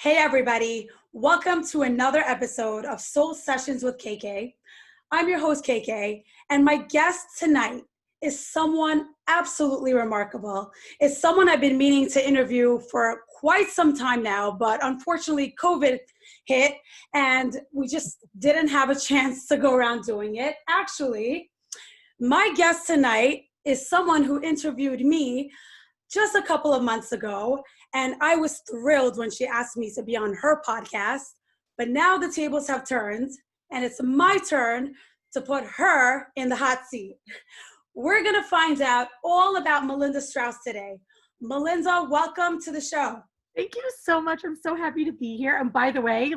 Hey everybody, welcome to another episode of Soul Sessions with KK. I'm your host KK, and my guest tonight is someone absolutely remarkable. It's someone I've been meaning to interview for quite some time now, but unfortunately COVID hit and we just didn't have a chance to go around doing it. Actually, my guest tonight is someone who interviewed me just a couple of months ago, and I was thrilled when she asked me to be on her podcast. But now the tables have turned, and it's my turn to put her in the hot seat. We're going to find out all about Melinda Strauss today. Melinda, welcome to the show. Thank you so much. I'm so happy to be here. And by the way,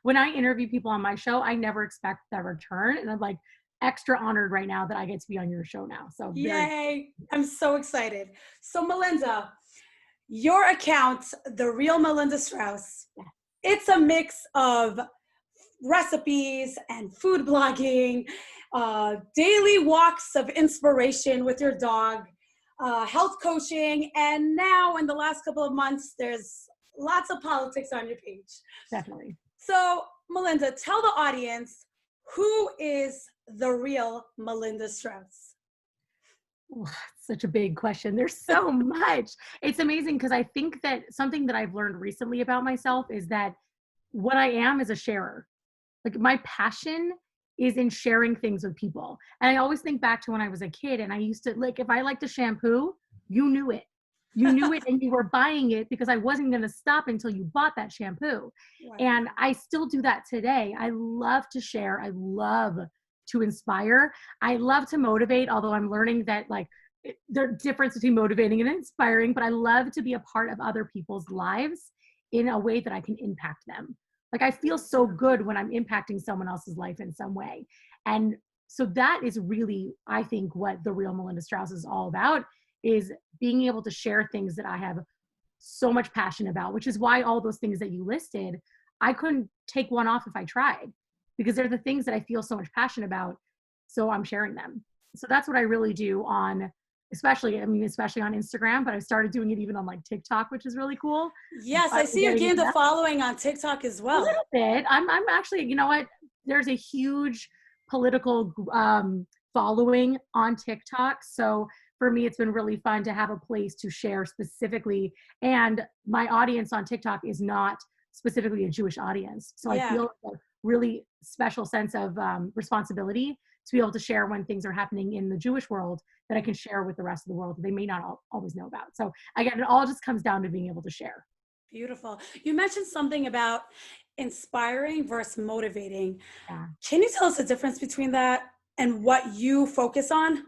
when I interview people on my show, I never expect that return. And I'm extra honored right now that I get to be on your show now. So Yay. I'm so excited. So Melinda, your account, The Real Melinda Strauss, it's a mix of recipes and food blogging, daily walks of inspiration with your dog, health coaching, and now in the last couple of months, there's lots of politics on your page. Definitely. So Melinda, tell the audience, who is the real Melinda Strauss? Oh, such a big question. There's so much. It's amazing because I think that something that I've learned recently about myself is that what I am is a sharer. My passion is in sharing things with people. And I always think back to when I was a kid and I used to, if I liked a shampoo, you knew it. You knew it and you were buying it because I wasn't going to stop until you bought that shampoo. Right. And I still do that today. I love to share. I love to inspire. I love to motivate, although I'm learning that there's a difference between motivating and inspiring, but I love to be a part of other people's lives in a way that I can impact them. I feel so good when I'm impacting someone else's life in some way. And so that is really, I think, what The Real Melinda Strauss is all about, is being able to share things that I have so much passion about, which is why all those things that you listed, I couldn't take one off if I tried, because they're the things that I feel so much passion about. So I'm sharing them. So that's what I really do especially on Instagram, but I started doing it even on TikTok, which is really cool. Yes, I see you gained a following on TikTok as well. A little bit. I'm actually, you know what? There's a huge political following on TikTok. So for me, it's been really fun to have a place to share specifically. And my audience on TikTok is not specifically a Jewish audience. So I feel a really special sense of responsibility to be able to share when things are happening in the Jewish world that I can share with the rest of the world that they may not always know about. So again, it all just comes down to being able to share. Beautiful. You mentioned something about inspiring versus motivating. Yeah. Can you tell us the difference between that and what you focus on?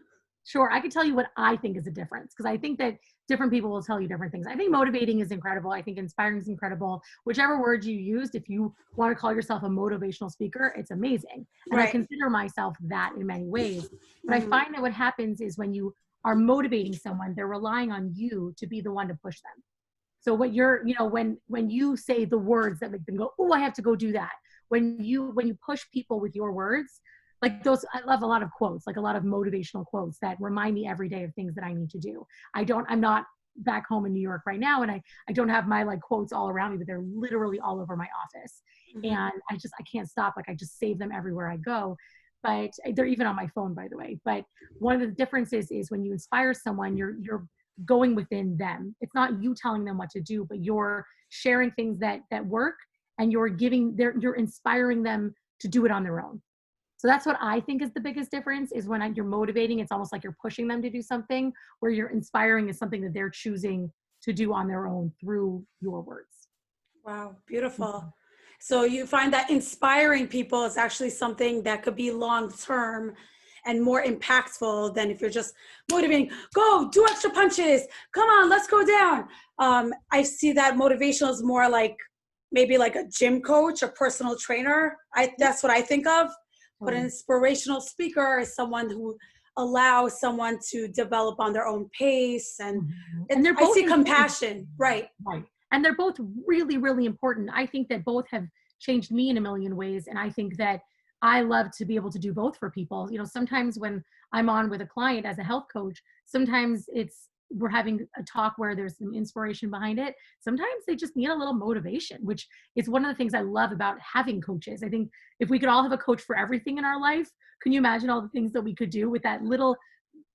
Sure. I can tell you what I think is the difference, because I think that different people will tell you different things. I think motivating is incredible. I think inspiring is incredible. Whichever word you used, if you want to call yourself a motivational speaker, it's amazing. And I consider myself that in many ways. But I find that what happens is when you are motivating someone, they're relying on you to be the one to push them. So what when you say the words that make them go, oh, I have to go do that. When you push people with your words, those, I love a lot of quotes, a lot of motivational quotes that remind me every day of things that I need to do. I'm not back home in New York right now, and I don't have my quotes all around me, but they're literally all over my office. And I can't stop. I just save them everywhere I go. But they're even on my phone, by the way. But one of the differences is when you inspire someone, you're going within them. It's not you telling them what to do, but you're sharing things that work, and you're inspiring them to do it on their own. So that's what I think is the biggest difference, is when you're motivating, it's almost like you're pushing them to do something, where you're inspiring is something that they're choosing to do on their own through your words. Wow, beautiful. So you find that inspiring people is actually something that could be long-term and more impactful than if you're just motivating, go do extra punches, come on, let's go down. I see that motivational is more maybe a gym coach, a personal trainer. That's what I think of. But an inspirational speaker is someone who allows someone to develop on their own pace. And I see compassion. Right. And they're both really, really important. I think that both have changed me in a million ways. And I think that I love to be able to do both for people. Sometimes when I'm on with a client as a health coach, sometimes it's we're having a talk where there's some inspiration behind it, sometimes they just need a little motivation, which is one of the things I love about having coaches. I think if we could all have a coach for everything in our life, can you imagine all the things that we could do with that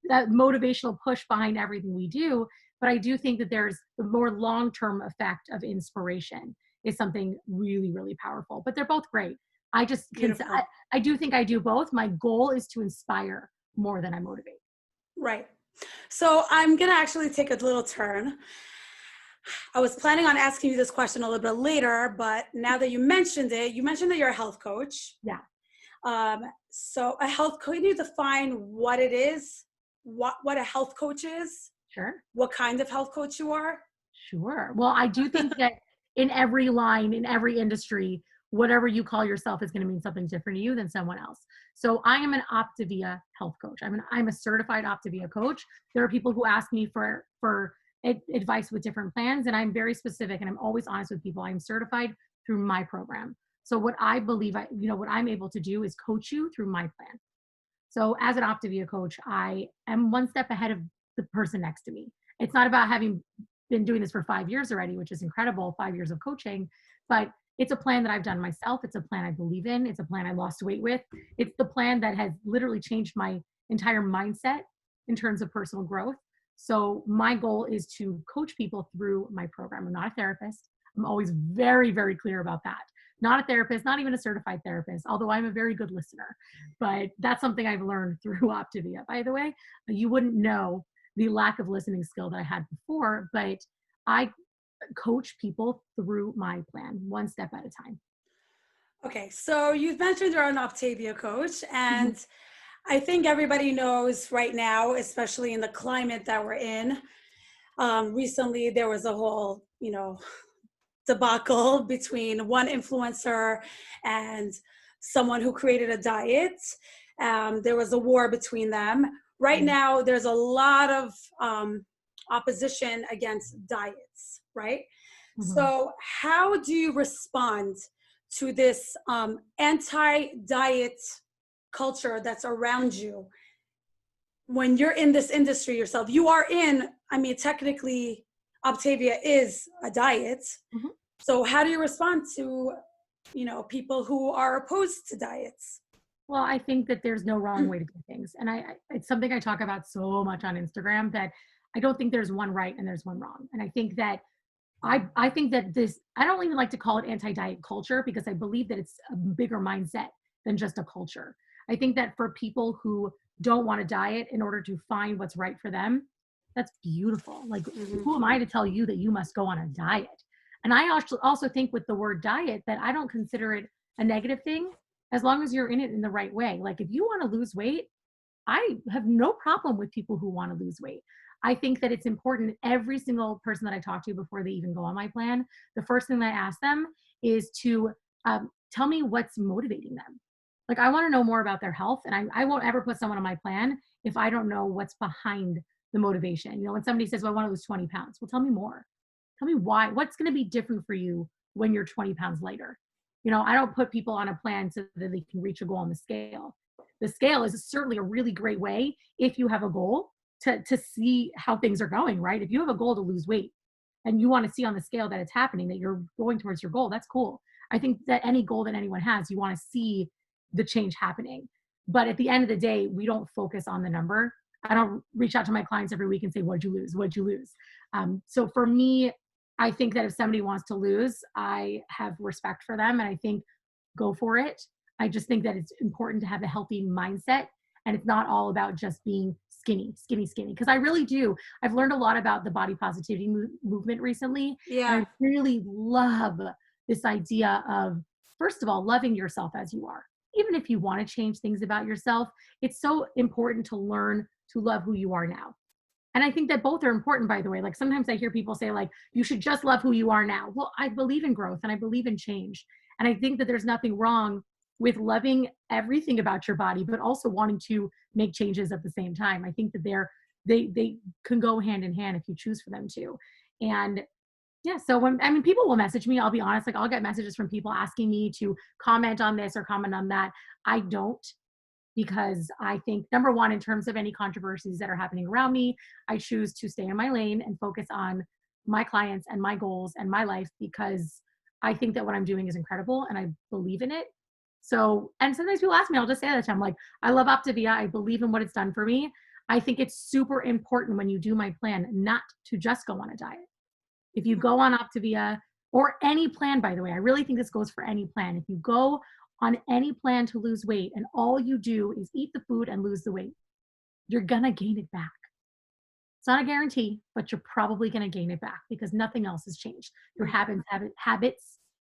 motivational push behind everything we do? But I do think that there's the more long-term effect of inspiration is something really, really powerful. But they're both great. I just Beautiful. I do think I do both. My goal is to inspire more than I motivate. Right. So I'm going to actually take a little turn. I was planning on asking you this question a little bit later, but now that you mentioned it, you mentioned that you're a health coach. Yeah, So a health coach, can you define what it is, what a health coach is, sure. what kind of health coach you are? Sure. Well, I do think that in every line, in every industry, whatever you call yourself is going to mean something different to you than someone else. So I am an Optavia health coach. I'm a certified Optavia coach. There are people who ask me for advice with different plans, and I'm very specific and I'm always honest with people. I'm certified through my program. So what I believe what I'm able to do is coach you through my plan. So as an Optavia coach, I am one step ahead of the person next to me. It's not about having been doing this for 5 years already, which is incredible, 5 years of coaching, but it's a plan that I've done myself. It's a plan I believe in. It's a plan I lost weight with. It's the plan that has literally changed my entire mindset in terms of personal growth. So my goal is to coach people through my program. I'm not a therapist. I'm always very, very clear about that. Not a therapist, not even a certified therapist, although I'm a very good listener. But that's something I've learned through Optavia. By the way, you wouldn't know the lack of listening skill that I had before, but I coach people through my plan, one step at a time. Okay, so you've mentioned you're an Optavia coach, Mhm. and I think everybody knows right now, especially in the climate that we're in. Recently, there was a whole, debacle between one influencer and someone who created a diet. There was a war between them. Right Yeah. now, there's a lot of opposition against diets, right? Mhm. So, how do you respond to this anti diet culture that's around you when you're in this industry yourself? You are in, I mean, technically, Optavia is a diet. Mhm. So how do you respond to, people who are opposed to diets? Well, I think that there's no wrong way to do things. And it's something I talk about so much on Instagram that I don't think there's one right and there's one wrong. And I think that I think that I don't even like to call it anti-diet culture because I believe that it's a bigger mindset than just a culture. I think that for people who don't want to diet in order to find what's right for them, that's beautiful. Like, Mm-hmm. who am I to tell you that you must go on a diet? And I also think with the word diet that I don't consider it a negative thing as long as you're in it in the right way. Like, if you want to lose weight, I have no problem with people who want to lose weight. I think that it's important. Every single person that I talk to before they even go on my plan, the first thing that I ask them is to tell me what's motivating them. Like, I want to know more about their health, and I won't ever put someone on my plan if I don't know what's behind the motivation. When somebody says, well, I want to lose 20 pounds, well, tell me more. Tell me why. What's going to be different for you when you're 20 pounds lighter? I don't put people on a plan so that they can reach a goal on the scale. The scale is certainly a really great way if you have a goal to see how things are going, right? If you have a goal to lose weight and you want to see on the scale that it's happening, that you're going towards your goal, that's cool. I think that any goal that anyone has, you want to see the change happening. But at the end of the day, we don't focus on the number. I don't reach out to my clients every week and say, what'd you lose? What'd you lose? So for me, I think that if somebody wants to lose, I have respect for them and I think go for it. I just think that it's important to have a healthy mindset and it's not all about just being skinny, skinny, skinny. Because I really do. I've learned a lot about the body positivity movement recently. And Yeah. I really love this idea of, first of all, loving yourself as you are. Even if you want to change things about yourself, it's so important to learn to love who you are now. And I think that both are important, by the way. Like sometimes I hear people say, like, you should just love who you are now. Well, I believe in growth and I believe in change. And I think that there's nothing wrong with loving everything about your body, but also wanting to make changes at the same time. I think that they can go hand in hand if you choose for them to. And yeah, so people will message me, I'll be honest, like I'll get messages from people asking me to comment on this or comment on that. I don't. because I think, number one, in terms of any controversies that are happening around me, I choose to stay in my lane and focus on my clients and my goals and my life, because I think that what I'm doing is incredible and I believe in it. So, and sometimes people ask me, I'll just say that I'm like, I love Optavia. I believe in what it's done for me. I think it's super important when you do my plan not to just go on a diet. If you go on Optavia, or any plan, by the way, I really think this goes for any plan. If you go on any plan to lose weight and all you do is eat the food and lose the weight, you're gonna gain it back. It's not a guarantee, but you're probably gonna gain it back because nothing else has changed. Your habits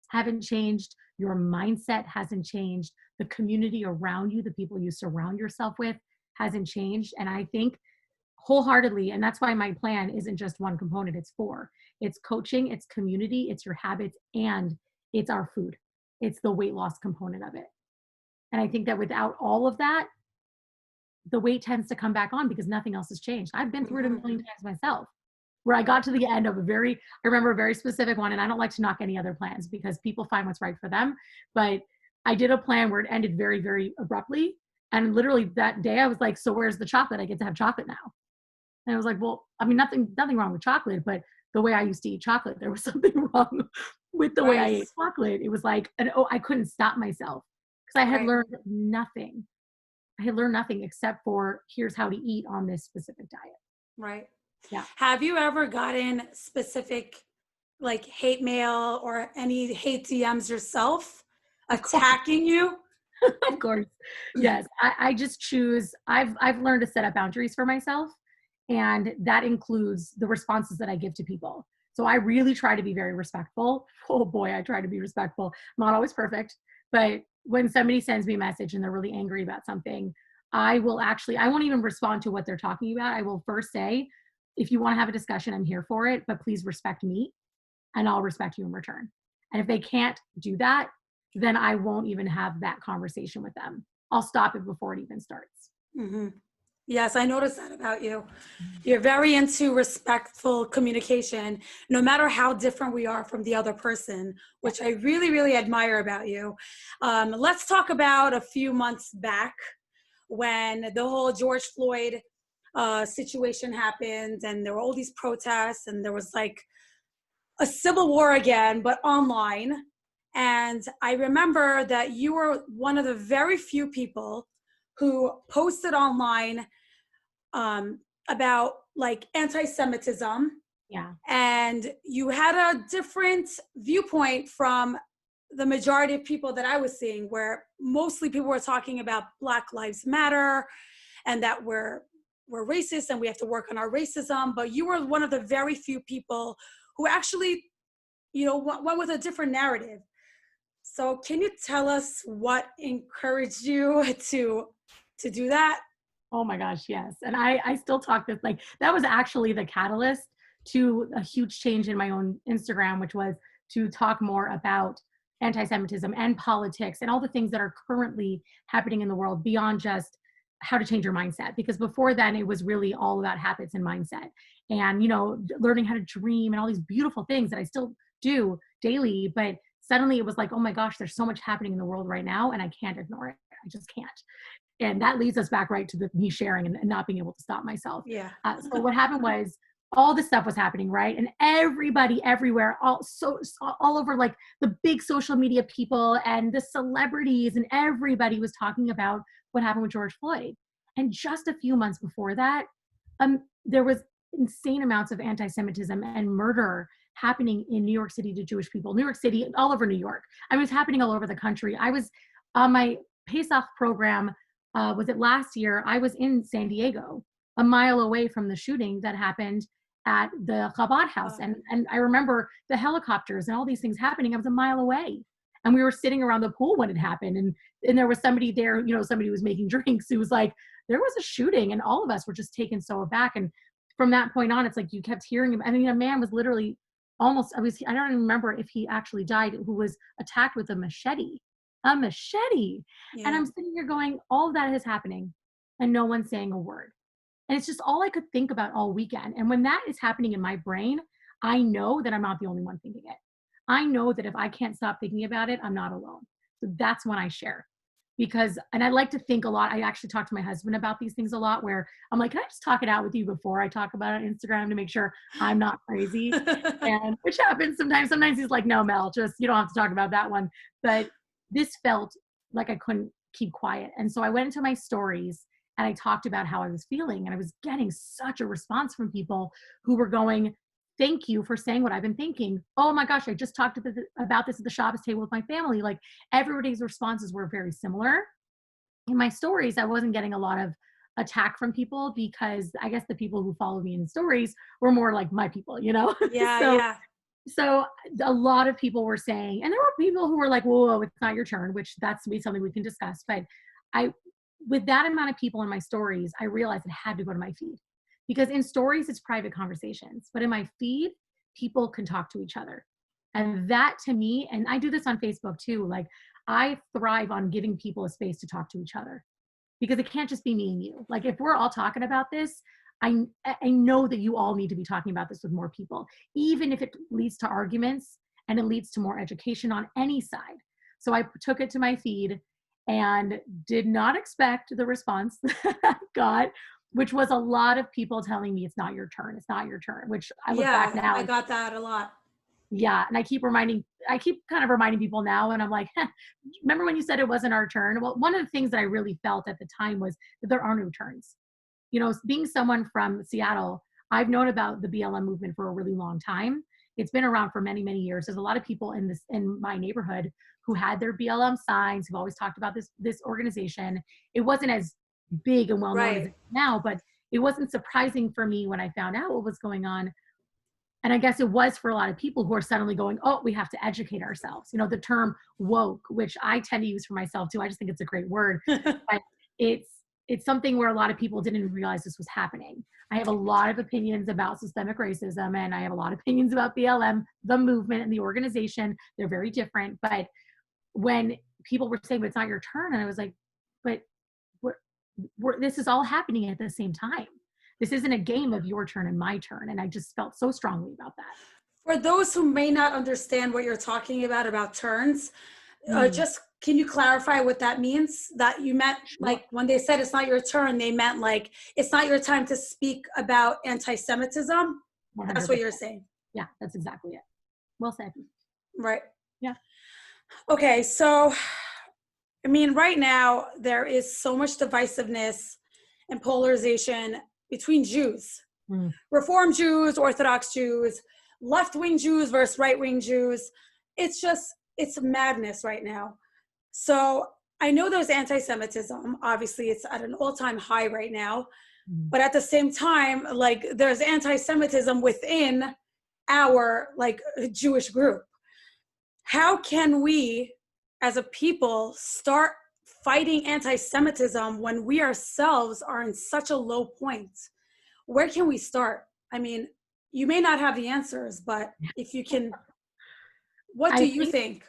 haven't changed. Your mindset hasn't changed. The community around you, the people you surround yourself with, hasn't changed. And I think wholeheartedly, and that's why my plan isn't just one component, it's four. It's coaching, it's community, it's your habits, and it's our food. It's the weight loss component of it. And I think that without all of that, the weight tends to come back on because nothing else has changed. I've been through it a million times myself, where I got to the end of I remember a very specific one, and I don't like to knock any other plans because people find what's right for them. But I did a plan where it ended very, very abruptly. And literally that day I was like, so where's the chocolate? I get to have chocolate now. And I was like, well, I mean, nothing wrong with chocolate, but the way I used to eat chocolate, there was something wrong with the way I ate chocolate. It was like, I couldn't stop myself because I had learned nothing. I had learned nothing except for here's how to eat on this specific diet. Right. Yeah. Have you ever gotten specific like hate mail or any hate DMs yourself attacking you? Of course. Yes. I just choose, I've learned to set up boundaries for myself. And that includes the responses that I give to people. So I really try to be very respectful. Oh boy, I try to be respectful. I'm not always perfect, but when somebody sends me a message and they're really angry about something, I won't even respond to what they're talking about. I will first say, if you want to have a discussion, I'm here for it, but please respect me and I'll respect you in return. And if they can't do that, then I won't even have that conversation with them. I'll stop it before it even starts. Mm-hmm. Yes, I noticed that about you. You're very into respectful communication, no matter how different we are from the other person, which I really, really admire about you. Let's talk about a few months back when the whole George Floyd situation happened and there were all these protests and there was like a civil war again, but online. And I remember that you were one of the very few people who posted online about like anti-Semitism. Yeah. And you had a different viewpoint from the majority of people that I was seeing, where mostly people were talking about Black Lives Matter and that we're racist and we have to work on our racism. But you were one of the very few people who actually, went with a different narrative. So can you tell us what encouraged you to do that? Oh my gosh, yes. And I still talk this, like, that was actually the catalyst to a huge change in my own Instagram, which was to talk more about anti-Semitism and politics and all the things that are currently happening in the world beyond just how to change your mindset. Because before then, it was really all about habits and mindset and, learning how to dream and all these beautiful things that I still do daily. But suddenly it was like, oh my gosh, there's so much happening in the world right now and I can't ignore it. I just can't. And that leads us back right to me sharing and not being able to stop myself. Yeah. So what happened was all this stuff was happening, right? And everybody everywhere, all over, like the big social media people and the celebrities and everybody was talking about what happened with George Floyd. And just a few months before that, there was insane amounts of anti-Semitism and murder happening in New York City to Jewish people. New York City, all over New York. I mean, it was happening all over the country. I was on my Pesach program. Was it last year? I was in San Diego, a mile away from the shooting that happened at the Chabad house. And I remember the helicopters and all these things happening. I was a mile away. And we were sitting around the pool when it happened. And there was somebody there, somebody who was making drinks who was like, there was a shooting. And all of us were just taken so aback. And from that point on, it's like you kept hearing him. I mean, a man was literally I don't even remember if he actually died, who was attacked with a machete. A machete. Yeah. And I'm sitting here going, all of that is happening and no one's saying a word. And it's just all I could think about all weekend. And when that is happening in my brain, I know that I'm not the only one thinking it. I know that if I can't stop thinking about it, I'm not alone. So that's when I share. because, and I like to think a lot. I actually talk to my husband about these things a lot where I'm like, can I just talk it out with you before I talk about it on Instagram to make sure I'm not crazy? And which happens sometimes. Sometimes he's like, no, Mel, just, you don't have to talk about that one. But this felt like I couldn't keep quiet. And so I went into my stories and I talked about how I was feeling. And I was getting such a response from people who were going, thank you for saying what I've been thinking. Oh my gosh, I just talked about this at the Shabbos table with my family. Like everybody's responses were very similar. In my stories, I wasn't getting a lot of attack from people because I guess the people who follow me in stories were more like my people, you know? Yeah, so yeah. so a lot of people were saying, and there were people who were like, whoa, it's not your turn, which that's something we can discuss. But I, with that amount of people in my stories, I realized it had to go to my feed because in stories, it's private conversations, but in my feed, people can talk to each other. And that to me, and I do this on Facebook too, like I thrive on giving people a space to talk to each other because it can't just be me and you. Like if we're all talking about this, I know that you all need to be talking about this with more people, even if it leads to arguments and it leads to more education on any side. So I took it to my feed and did not expect the response that I got, which was a lot of people telling me it's not your turn, it's not your turn, which I look back Yeah, now I and got that a lot. yeah, and I keep kind of reminding people now, and I'm like, remember when you said it wasn't our turn? Well, one of the things that I really felt at the time was that there are no turns. You know, being someone from Seattle, I've known about the BLM movement for a really long time. It's been around for many, many years. There's a lot of people in my neighborhood who had their BLM signs, who've always talked about this organization. It wasn't as big and well known as it Right. is now, but it wasn't surprising for me when I found out what was going on. And I guess it was for a lot of people who are suddenly going, oh, we have to educate ourselves. You know, the term woke, which I tend to use for myself too. I just think it's a great word, but it's it's something where a lot of people didn't realize this was happening. I have a lot of opinions about systemic racism, and I have a lot of opinions about BLM, the movement and the organization. They're very different. But when people were saying, but it's not your turn, and I was like, but this is all happening at the same time. This isn't a game of your turn and my turn. And I just felt so strongly about that. For those who may not understand what you're talking about turns, Mm, just can you clarify what that means? That you meant sure. like when they said it's not your turn, they meant like it's not your time to speak about anti-Semitism. That's what 100%. you're saying, Yeah, that's exactly it. Well said. right? Yeah. Okay, so I mean, right now there is so much divisiveness and polarization between Jews, Mm, Reform Jews, Orthodox Jews, left-wing Jews versus right-wing Jews. It's madness right now. So I know there's anti-Semitism. Obviously, it's at an all-time high right now. mm. But at the same time, like there's anti-Semitism within our like Jewish group. How can we, as a people, start fighting anti-Semitism when we ourselves are in such a low point? Where can we start? I mean, you may not have the answers, but if you can, what do I you think think?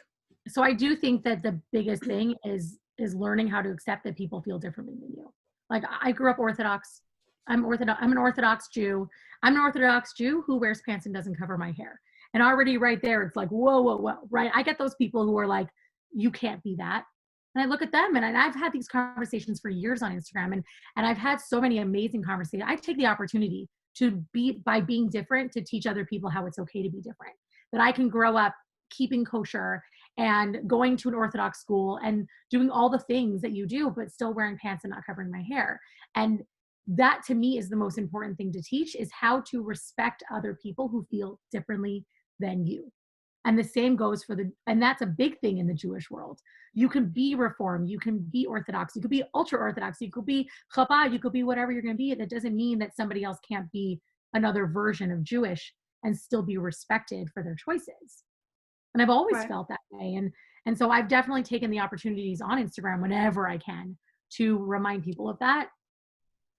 so. I do think that the biggest thing is learning how to accept that people feel differently than you. Like I grew up Orthodox. I'm Orthodox. I'm an Orthodox Jew. I'm an Orthodox Jew who wears pants and doesn't cover my hair. And already right there, it's like whoa, whoa, whoa. Right? I get those people who are like, you can't be that. And I look at them, and I've had these conversations for years on Instagram, and I've had so many amazing conversations. I take the opportunity to be by being different to teach other people how it's okay to be different. That I can grow up keeping kosher and going to an Orthodox school and doing all the things that you do, but still wearing pants and not covering my hair. And that to me is the most important thing to teach is how to respect other people who feel differently than you. And the same goes for and that's a big thing in the Jewish world. You can be Reform, you can be Orthodox, you could be ultra Orthodox, you could be Chabad, you could be whatever you're going to be. That doesn't mean that somebody else can't be another version of Jewish and still be respected for their choices. And I've always Right. felt that way. And so I've definitely taken the opportunities on Instagram whenever I can to remind people of that,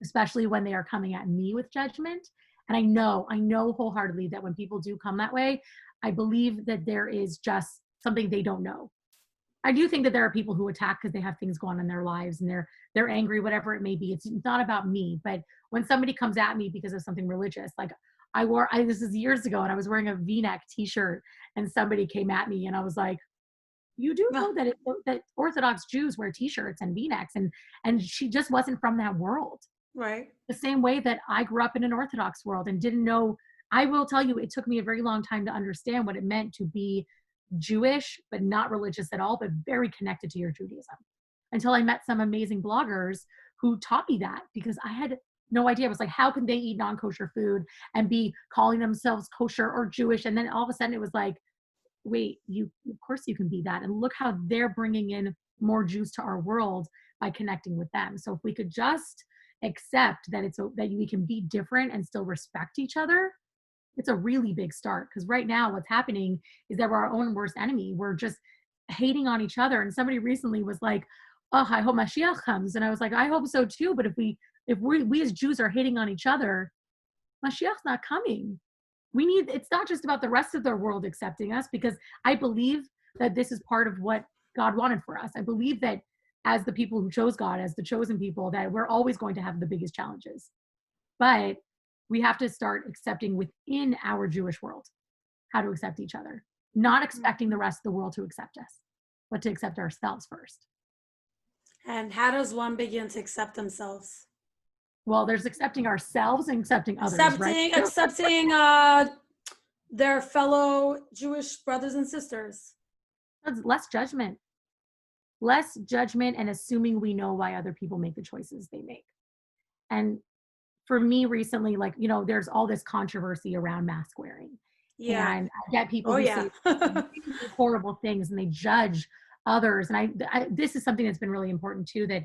especially when they are coming at me with judgment. And I know wholeheartedly that when people do come that way, I believe that there is just something they don't know. I do think that there are people who attack because they have things going on in their lives and they're angry, whatever it may be. It's not about me. But when somebody comes at me because of something religious, like this is years ago, and I was wearing a V-neck T-shirt, and somebody came at me, and I was like, You do No. know that that Orthodox Jews wear T-shirts and V-necks, and she just wasn't from that world. Right. The same way that I grew up in an Orthodox world and didn't know. I will tell you, it took me a very long time to understand what it meant to be Jewish, but not religious at all, but very connected to your Judaism. Until I met some amazing bloggers who taught me that, because I had no idea. I was like, how can they eat non-kosher food and be calling themselves kosher or Jewish? And then all of a sudden it was like, wait, you, of course you can be that. And look how they're bringing in more Jews to our world by connecting with them. So if we could just accept that that we can be different and still respect each other, it's a really big start. Because right now what's happening is that we're our own worst enemy. We're just hating on each other. And somebody recently was like, oh, I hope Mashiach comes. And I was like, I hope so too. But if we as Jews are hating on each other, Mashiach's not coming. It's not just about the rest of the world accepting us, because I believe that this is part of what God wanted for us. I believe that as the people who chose God, as the chosen people, that we're always going to have the biggest challenges. But we have to start accepting within our Jewish world how to accept each other, not expecting the rest of the world to accept us, but to accept ourselves first. And how does one begin to accept themselves? Well, there's accepting ourselves and accepting others, right? Accepting their fellow Jewish brothers and sisters. Less judgment, and assuming we know why other people make the choices they make. And for me recently, like, there's all this controversy around mask wearing. Yeah. And I get people Oh, who yeah. say really horrible things and they judge others. And this is something that's been really important too, that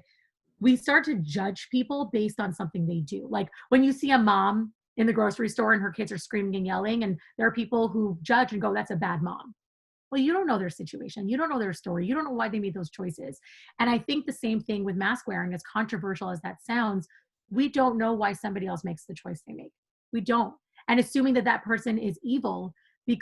we start to judge people based on something they do. Like when you see a mom in the grocery store and her kids are screaming and yelling, and there are people who judge and go, that's a bad mom. Well, you don't know their situation. You don't know their story. You don't know why they made those choices. And I think the same thing with mask wearing, as controversial as that sounds, we don't know why somebody else makes the choice they make. We don't. And assuming that that person is evil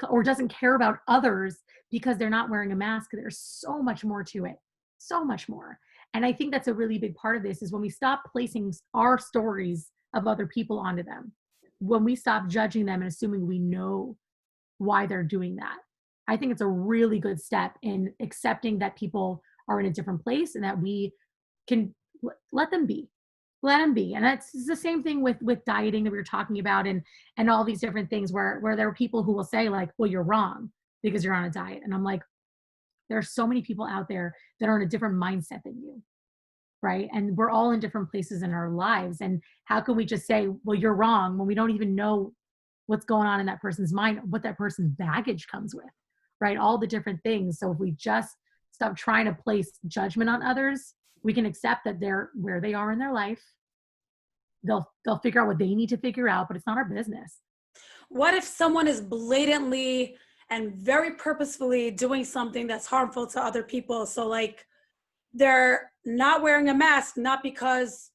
or doesn't care about others because they're not wearing a mask, there's so much more to it. So much more. And I think that's a really big part of this, is when we stop placing our stories of other people onto them, when we stop judging them and assuming we know why they're doing that. I think it's a really good step in accepting that people are in a different place and that we can let them be. Let them be. And that's the same thing with dieting that we were talking about, and all these different things where there are people who will say like, well, you're wrong because you're on a diet. And I'm like, there are so many people out there that are in a different mindset than you, right? And we're all in different places in our lives. And how can we just say, well, you're wrong, when we don't even know what's going on in that person's mind, what that person's baggage comes with, right? All the different things. So if we just stop trying to place judgment on others, we can accept that they're where they are in their life. They'll figure out what they need to figure out, but it's not our business. What if someone is blatantly and very purposefully doing something that's harmful to other people? So like they're not wearing a mask, not because,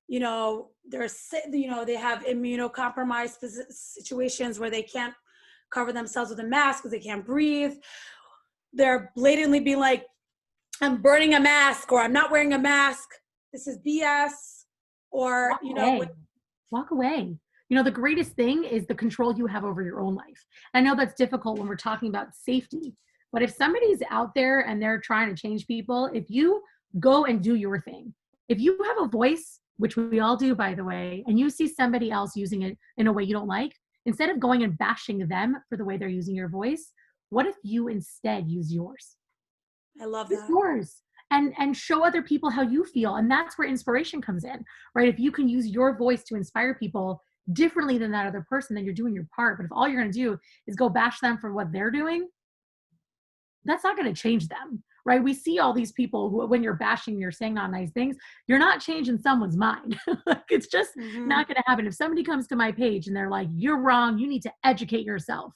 they're sick, they have immunocompromised situations where they can't cover themselves with a mask because they can't breathe. They're blatantly being like, I'm burning a mask, or I'm not wearing a mask. This is BS. Or, Walk away. The greatest thing is the control you have over your own life. I know that's difficult when we're talking about safety, but if somebody's out there and they're trying to change people, if you go and do your thing, if you have a voice, which we all do, by the way, and you see somebody else using it in a way you don't like, instead of going and bashing them for the way they're using your voice, what if you instead use yours? I love that. Use yours. And show other people how you feel. And that's where inspiration comes in, right? If you can use your voice to inspire people differently than that other person, then you're doing your part. But if all you're going to do is go bash them for what they're doing, that's not going to change them, right? We see all these people who, when you're bashing, you're saying not nice things, you're not changing someone's mind. Like, it's just not going to happen. If somebody comes to my page and they're like, you're wrong, you need to educate yourself,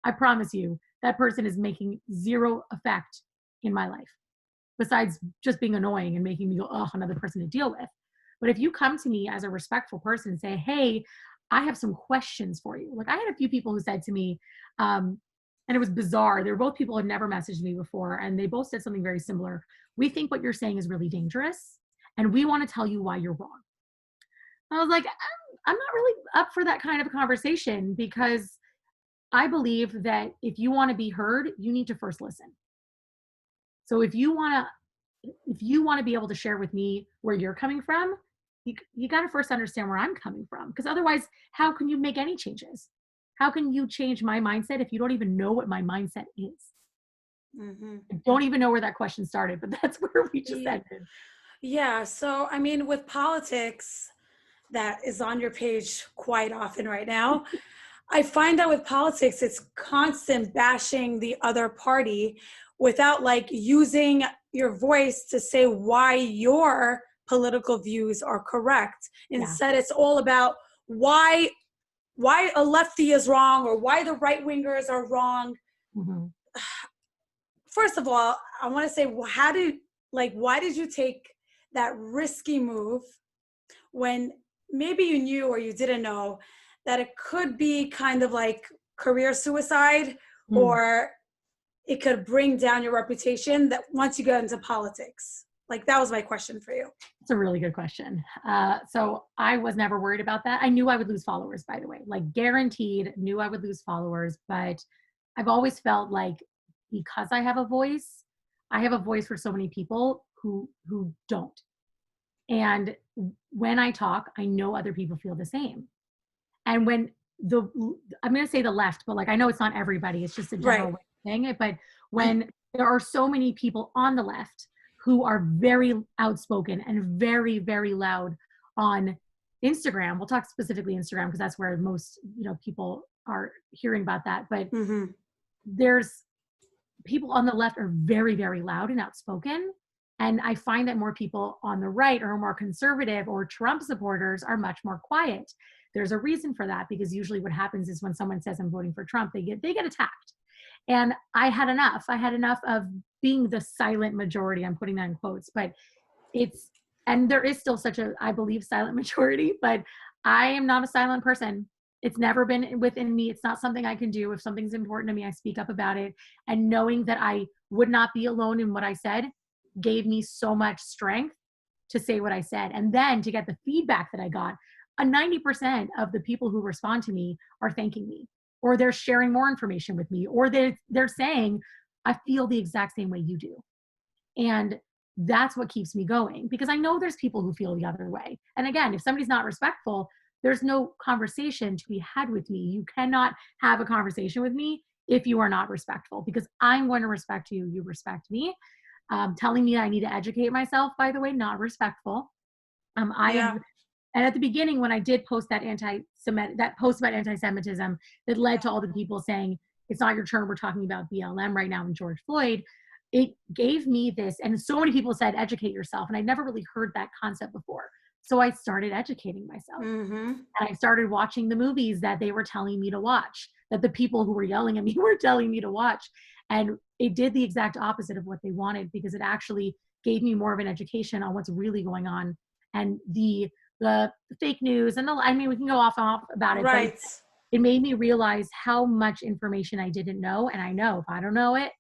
I promise you that person is making zero effect in my life, besides just being annoying and making me go, oh, another person to deal with. But if you come to me as a respectful person and say, hey, I have some questions for you. Like, I had a few people who said to me, and it was bizarre. They were both people who had never messaged me before, and they both said something very similar. We think what you're saying is really dangerous, and we want to tell you why you're wrong. I was like, I'm not really up for that kind of a conversation, because I believe that if you want to be heard, you need to first listen. So if you want to be able to share with me where you're coming from, you got to first understand where I'm coming from, because otherwise, how can you make any changes? How can you change my mindset if you don't even know what my mindset is? Hmm. I don't even know where that question started, but that's where we just ended. Yeah. So, I mean, with politics, that is on your page quite often right now. I find that with politics, it's constant bashing the other party without like using your voice to say why your political views are correct. Yeah. Instead, it's all about why a lefty is wrong or why the right wingers are wrong. Hmm. First of all, I want to say, why did you take that risky move when maybe you knew or you didn't know that it could be kind of like career suicide, Mm. or it could bring down your reputation that once you get into politics? Like, that was my question for you. It's a really good question. So I was never worried about that. I knew I would lose followers, by the way, like guaranteed knew I would lose followers. But I've always felt like because I have a voice for so many people who don't. And when I talk, I know other people feel the same. And when the I'm going to say the left, but like I know it's not everybody, it's just a general Right. way of saying it. But when there are so many people on the left who are very outspoken and very, very loud on Instagram, we'll talk specifically Instagram because that's where most people are hearing about that. But Mm-hmm. there's people on the left are very, very loud and outspoken. And I find that more people on the right or more conservative or Trump supporters are much more quiet. There's a reason for that, because usually what happens is when someone says I'm voting for Trump, they get attacked. And I had enough. I had enough of being the silent majority. I'm putting that in quotes, but it's, and there is still such a, I believe, silent majority, but I am not a silent person. It's never been within me. It's not something I can do. If something's important to me, I speak up about it. And knowing that I would not be alone in what I said gave me so much strength to say what I said. And then to get the feedback that I got, 90% of the people who respond to me are thanking me, or they're sharing more information with me, or they're saying, I feel the exact same way you do. And that's what keeps me going, because I know there's people who feel the other way. And again, if somebody's not respectful, there's no conversation to be had with me. You cannot have a conversation with me if you are not respectful, because I'm going to respect you. You respect me. Telling me I need to educate myself, by the way, not respectful. I have, Yeah. and at the beginning, when I did post that post about anti-Semitism that led to all the people saying it's not your turn, we're talking about BLM right now and George Floyd, it gave me this, and so many people said educate yourself, and I never really heard that concept before. So I started educating myself, Mm-hmm. and I started watching the movies that they were telling me to watch, that the people who were yelling at me were telling me to watch. And it did the exact opposite of what they wanted, because it actually gave me more of an education on what's really going on. And the fake news and I mean, we can go off and off about it, but Right. it made me realize how much information I didn't know. And I know if I don't know it,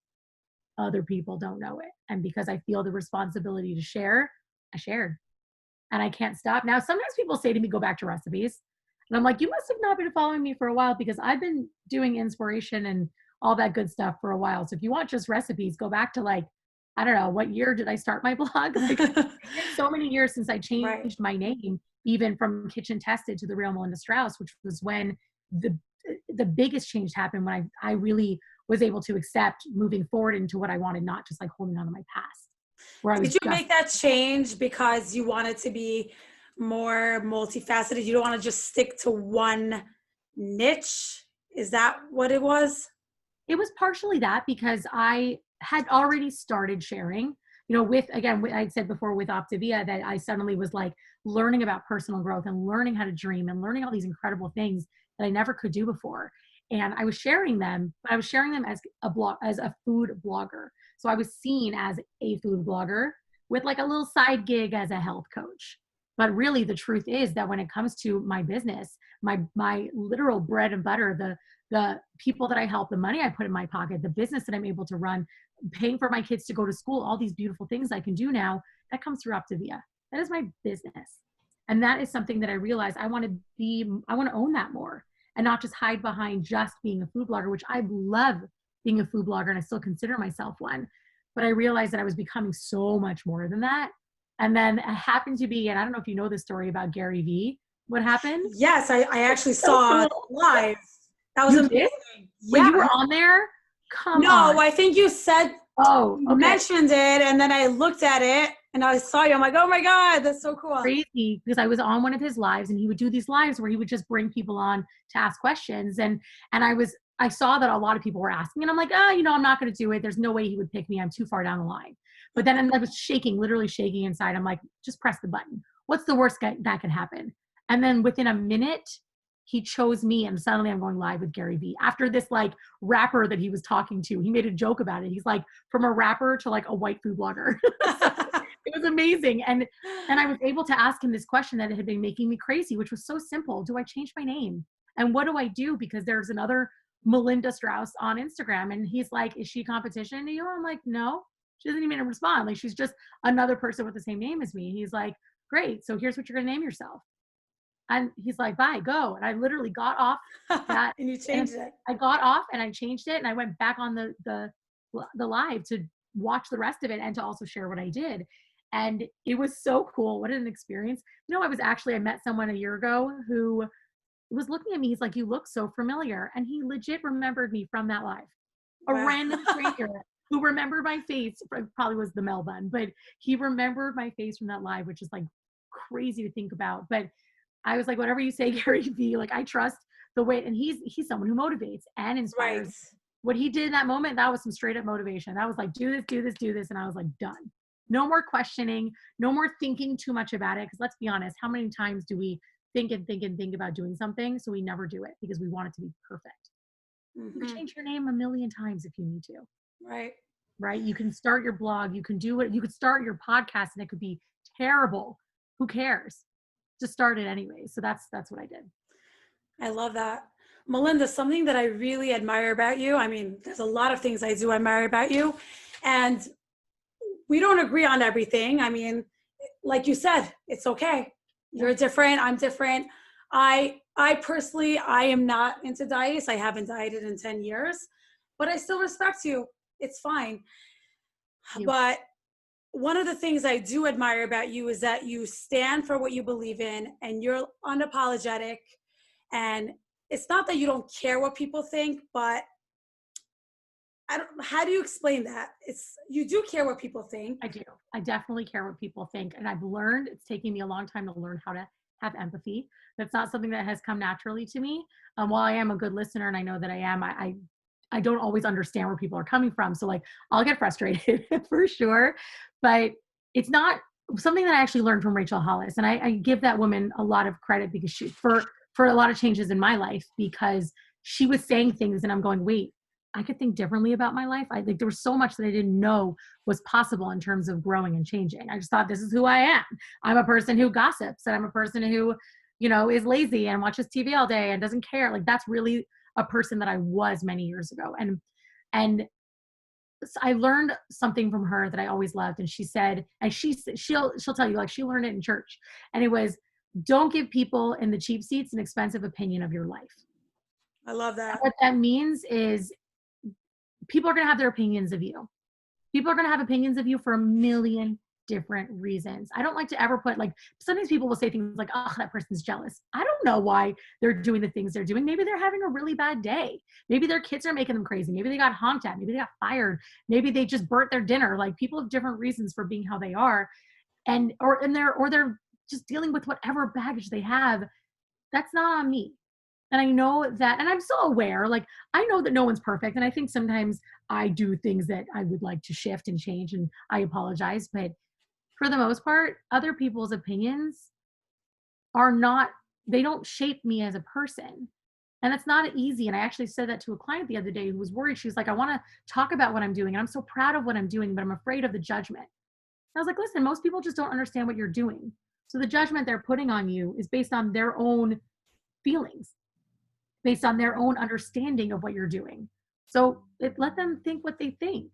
other people don't know it. And because I feel the responsibility to share, I shared. And I can't stop. Now, sometimes people say to me, go back to recipes. And I'm like, you must have not been following me for a while, because I've been doing inspiration and all that good stuff for a while. So if you want just recipes, go back to like, I don't know, what year did I start my blog? Like, it's been so many years since I Right. changed my name, even from Kitchen Tested to the real Melinda Strauss, which was when the biggest change happened, when I really was able to accept moving forward into what I wanted, not just like holding on to my past, where I was Did you just. make that change because you wanted to be more multifaceted? You don't want to just stick to one niche? Is that what it was? It was partially that, because I had already started sharing, with, again, I said before with Optavia, that I suddenly was like learning about personal growth and learning how to dream and learning all these incredible things that I never could do before. And I was sharing them, but I was sharing them as a food blogger. So I was seen as a food blogger with like a little side gig as a health coach. But really the truth is that when it comes to my business, my literal bread and butter, the people that I help, the money I put in my pocket, the business that I'm able to run, paying for my kids to go to school, all these beautiful things I can do now, that comes through Optavia. That is my business. And that is something that I realized I want to own that more, and not just hide behind just being a food blogger, which I love being a food blogger and I still consider myself one. but I realized that I was becoming so much more than that. And then it happened to be, and I don't know if you know the story about Gary Vee, what happened? Yes, I actually So saw it cool. live. That was You did? amazing. Wait, Yeah. you were on there? Come No, on. I think you said, Oh, you okay. mentioned it, and then I looked at it and I saw you. I'm like, oh my God, that's so cool. Crazy, because I was on one of his lives, and he would do these lives where he would just bring people on to ask questions. And I saw that a lot of people were asking, and I'm like, I'm not going to do it. There's no way he would pick me. I'm too far down the line. But then I was shaking, literally shaking inside. I'm like, just press the button. What's the worst that could happen? And then within a minute, he chose me, and suddenly I'm going live with Gary Vee. After this like rapper that he was talking to, he made a joke about it. He's like, from a rapper to like a white food blogger. So it was amazing. And I was able to ask him this question that had been making me crazy, which was so simple. Do I change my name? And what do I do? Because there's another Melinda Strauss on Instagram. And he's like, is she competition to you? I'm like, no, she doesn't even respond. Like, she's just another person with the same name as me. He's like, great. So here's what you're going to name yourself. And he's like, bye, go. And I literally got off that. And you And changed it. I got off and I changed it. And I went back on the live to watch the rest of it and to also share what I did. And it was so cool. What an experience. I met someone a year ago who was looking at me. He's like, you look so familiar. And he legit remembered me from that live. A Wow. random stranger who remembered my face, probably was the Mel Bun, but he remembered my face from that live, which is like crazy to think about. But I was like, whatever you say, Gary Vee, like I trust the way, and he's someone who motivates and inspires. Right. What he did in that moment, that was some straight up motivation. That was like, do this, do this, do this. And I was like, done. No more questioning, no more thinking too much about it. Because let's be honest, how many times do we think and think and think about doing something so we never do it because we want it to be perfect? You can change your name a million times if you need to. Right? You can start your blog, you can do it, you could start your podcast and it could be terrible. Who cares? Just start it anyway. So that's what I did. I love that. Melinda, something that I really admire about you, I mean, there's a lot of things I do admire about you, and we don't agree on everything. I mean, like you said, it's okay. You're different, I'm different. I personally, I am not into diets. I haven't dieted in 10 years, but I still respect you. It's fine. But one of the things I do admire about you is that you stand for what you believe in and you're unapologetic. And it's not that you don't care what people think, but how do you explain that? You do care what people think. I do. I definitely care what people think. And I've learned, it's taking me a long time to learn how to have empathy. That's not something that has come naturally to me. While I am a good listener and I know that I am, I don't always understand where people are coming from. So like, I'll get frustrated for sure, but it's not something that I actually learned from Rachel Hollis. And I give that woman a lot of credit because for a lot of changes in my life, because she was saying things and I'm going, wait, I could think differently about my life. I think there was so much that I didn't know was possible in terms of growing and changing. I just thought this is who I am. I'm a person who gossips and I'm a person who, is lazy and watches TV all day and doesn't care. Like that's really a person that I was many years ago. And I learned something from her that I always loved. And she said, and she'll tell you, like she learned it in church. And it was, don't give people in the cheap seats an expensive opinion of your life. I love that. And what that means is people are going to have their opinions of you. People are going to have opinions of you for a million different reasons. I don't like to ever put sometimes people will say things like, oh, that person's jealous. I don't know why they're doing the things they're doing. Maybe they're having a really bad day. Maybe their kids are making them crazy. Maybe they got honked at. Maybe they got fired. Maybe they just burnt their dinner. Like people have different reasons for being how they are. Or they're just dealing with whatever baggage they have. That's not on me. And I know that, and I'm so aware, I know that no one's perfect. And I think sometimes I do things that I would like to shift and change, and I apologize. But for the most part, other people's opinions they don't shape me as a person. And it's not easy. And I actually said that to a client the other day who was worried. She was like, I want to talk about what I'm doing. And I'm so proud of what I'm doing, but I'm afraid of the judgment. And I was like, listen, most people just don't understand what you're doing. So the judgment they're putting on you is based on their own feelings, based on their own understanding of what you're doing. So let them think what they think,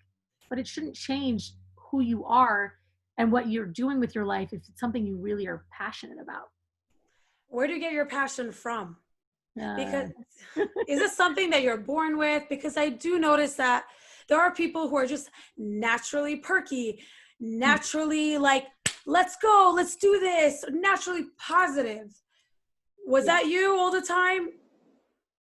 but it shouldn't change who you are and what you're doing with your life if it's something you really are passionate about. Where do you get your passion from? Because is this something that you're born with? Because I do notice that there are people who are just naturally perky, naturally like, let's go, let's do this, naturally positive. Was that you all the time?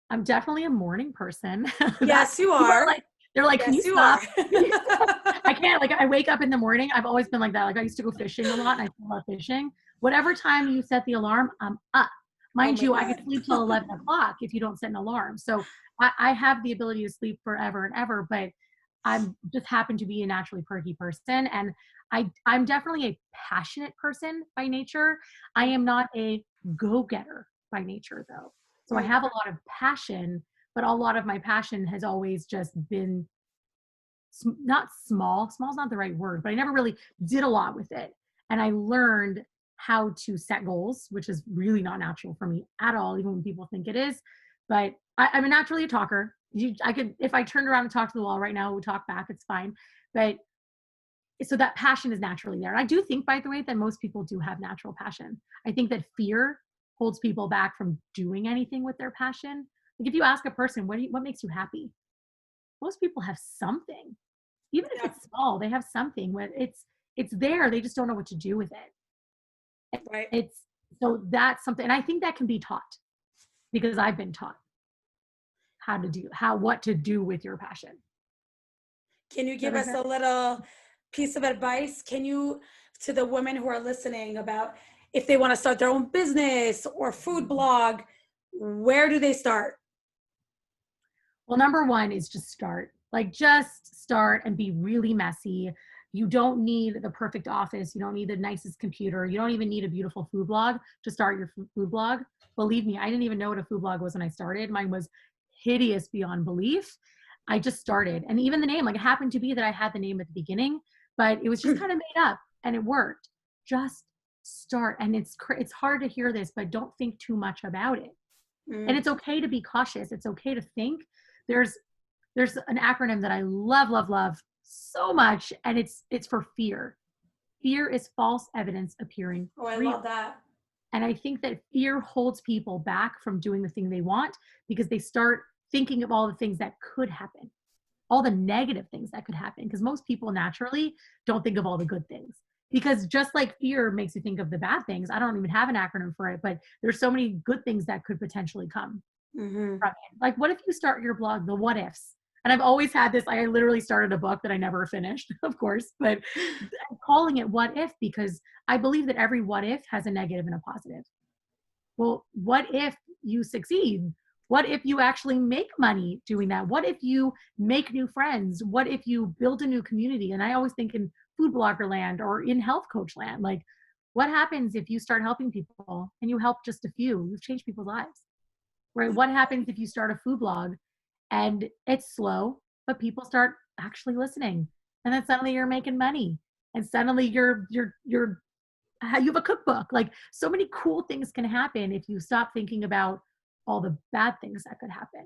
I'm definitely a morning person. Yes, you People are. they're like, can Yes, you you stop? are. I can't, like, I wake up in the morning. I've always been like that. Like, I used to go fishing a lot and I still love fishing. Whatever time you set the alarm, I'm up. Oh Mind my you, I could God. sleep till 11 o'clock if you don't set an alarm. So I have the ability to sleep forever and ever, but I'm just happen to be a naturally perky person. And I'm definitely a passionate person by nature. I am not a go-getter by nature though. So I have a lot of passion, but a lot of my passion has always just been not small. Small is not the right word, but I never really did a lot with it. And I learned how to set goals, which is really not natural for me at all, even when people think it is. But I'm naturally a talker. I could, if I turned around and talked to the wall right now, we talk back, it's fine. But so that passion is naturally there. And I do think, by the way, that most people do have natural passion. I think that fear holds people back from doing anything with their passion. Like if you ask a person, what makes you happy? Most people have something. Even if Yeah, it's small, they have something where it's there. They just don't know what to do with it. right. It's so that's something, and I think that can be taught because I've been taught what to do with your passion. Can you Does that give make us sense? a little piece of advice? Can you, to the women who are listening, about if they want to start their own business or food blog, where do they start? Well, number one is just start. Like just start and be really messy. You don't need the perfect office. You don't need the nicest computer. You don't even need a beautiful food blog to start your food blog. Believe me, I didn't even know what a food blog was when I started. Mine was hideous beyond belief. I just started. And even the name, like it happened to be that I had the name at the beginning, but it was just kind of made up and it worked. Just start. And it's hard to hear this, but don't think too much about it. And Mm, it's okay to be cautious. It's okay to think. There's there's an acronym that I love, love, love so much, and it's for fear. Fear is false evidence appearing oh, I love real. that. And I think that fear holds people back from doing the thing they want because they start thinking of all the things that could happen, all the negative things that could happen. Because most people naturally don't think of all the good things. Because just like fear makes you think of the bad things, I don't even have an acronym for it, but there's so many good things that could potentially come Mm-hmm. from it. Like, what if you start your blog, the what ifs? And I've always had this. I literally started a book that I never finished, of course, but I'm calling it what if because I believe that every what if has a negative and a positive. Well, what if you succeed? What if you actually make money doing that? What if you make new friends? What if you build a new community? And I always think in food blogger land or in health coach land, like what happens if you start helping people and you help just a few? You've changed people's lives, right? What happens if you start a food blog and it's slow, but people start actually listening, and then suddenly you're making money, and suddenly you have a cookbook. Like so many cool things can happen if you stop thinking about all the bad things that could happen.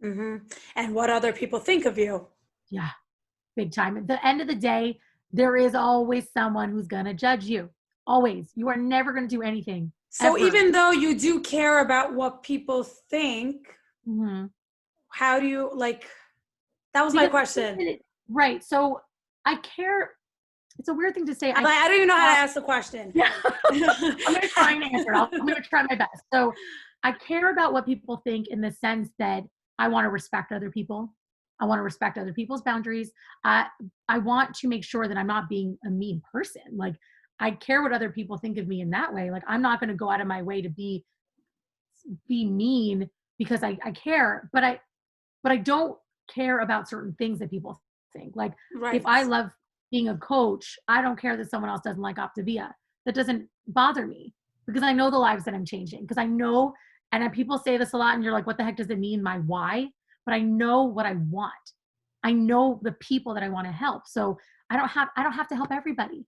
Mm-hmm. And what other people think of you. Yeah, big time. At the end of the day, there is always someone who's gonna judge you. Always. You are never gonna do anything So ever. even though you do care about what people think, Mm-hmm. how do you like, that was my Because question. right. So I care. It's a weird thing to say. I don't even know how to ask the question. Yeah. I'm going to try and answer it. I'm going to try my best. So I care about what people think in the sense that I want to respect other people. I want to respect other people's boundaries. I want to make sure that I'm not being a mean person. Like I care what other people think of me in that way. Like I'm not going to go out of my way to be mean because I care, but I don't care about certain things that people think. Like if Right. I love being a coach, I don't care that someone else doesn't like Optavia. That doesn't bother me because I know the lives that I'm changing. Because I know, and people say this a lot, and you're like, what the heck does it mean, my why? But I know what I want. I know the people that I want to help. So I don't have to help everybody.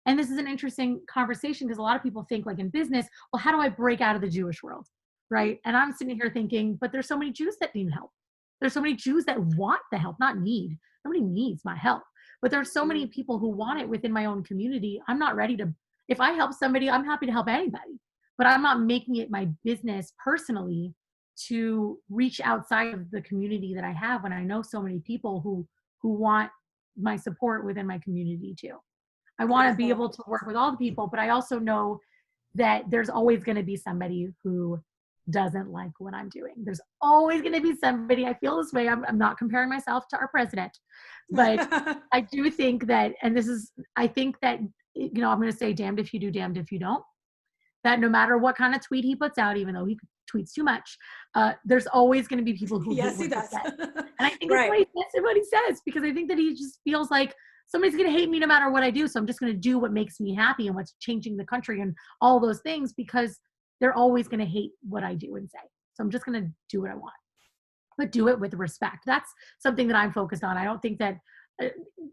And this is an interesting conversation because a lot of people think like in business, well, how do I break out of the Jewish world? Right. And I'm sitting here thinking, but there's so many Jews that need help. There's so many Jews that want the help, not need. Nobody needs my help. But there's so many people who want it within my own community. I'm not ready to, if I help somebody, I'm happy to help anybody. But I'm not making it my business personally to reach outside of the community that I have when I know so many people who who want my support within my community too. I want to be Beautiful. able to work with all the people, but I also know that there's always going to be somebody who doesn't like what I'm doing. There's always going to be somebody. I feel this way. I'm not comparing myself to our president, but I do think that, and this is, I think that, I'm going to say damned if you do, damned if you don't, that no matter what kind of tweet he puts out, even though he tweets too much, there's always going to be people who hate Yes, what he he does. says. And I think it's Right. what he says, because I think that he just feels like somebody's going to hate me no matter what I do. So I'm just going to do what makes me happy and what's changing the country and all those things, because they're always going to hate what I do and say. So I'm just going to do what I want, but do it with respect. That's something that I'm focused on. I don't think that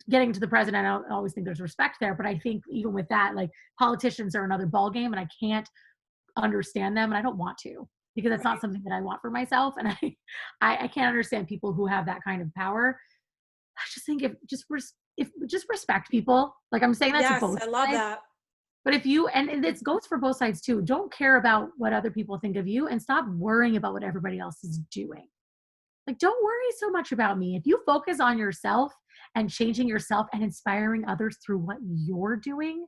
getting to the president, I don't always think there's respect there, but I think even with that, like, politicians are another ball game, and I can't understand them, and I don't want to, because it's not Right. something that I want for myself. And I can't understand people who have that kind of power. I just think if just respect people. Like, I'm saying that to Yes, both I love sides. that. But if you, and this goes for both sides too, don't care about what other people think of you and stop worrying about what everybody else is doing. Like, don't worry so much about me. If you focus on yourself and changing yourself and inspiring others through what you're doing,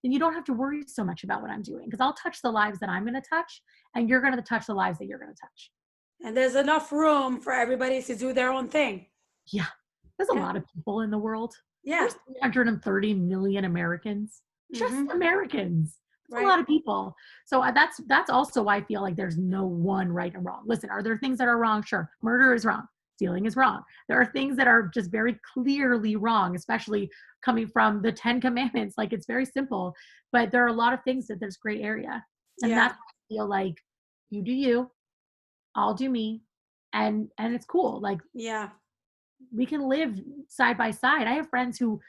then you don't have to worry so much about what I'm doing, because I'll touch the lives that I'm going to touch, and you're going to touch the lives that you're going to touch. And there's enough room for everybody to do their own thing. Yeah. There's a Yeah. lot of people in the world. Yeah. There's 330 million Americans, just Americans. It's a Right. lot of people. So that's also why I feel like there's no one right and wrong. Listen, are there things that are wrong? Sure. Murder is wrong. Stealing is wrong. There are things that are just very clearly wrong, especially coming from the 10 Commandments. Like, it's very simple, but there are a lot of things that there's gray area. And Yeah. that's why I feel like you do you, I'll do me, and it's cool. Like, Yeah. we can live side by side. I have friends who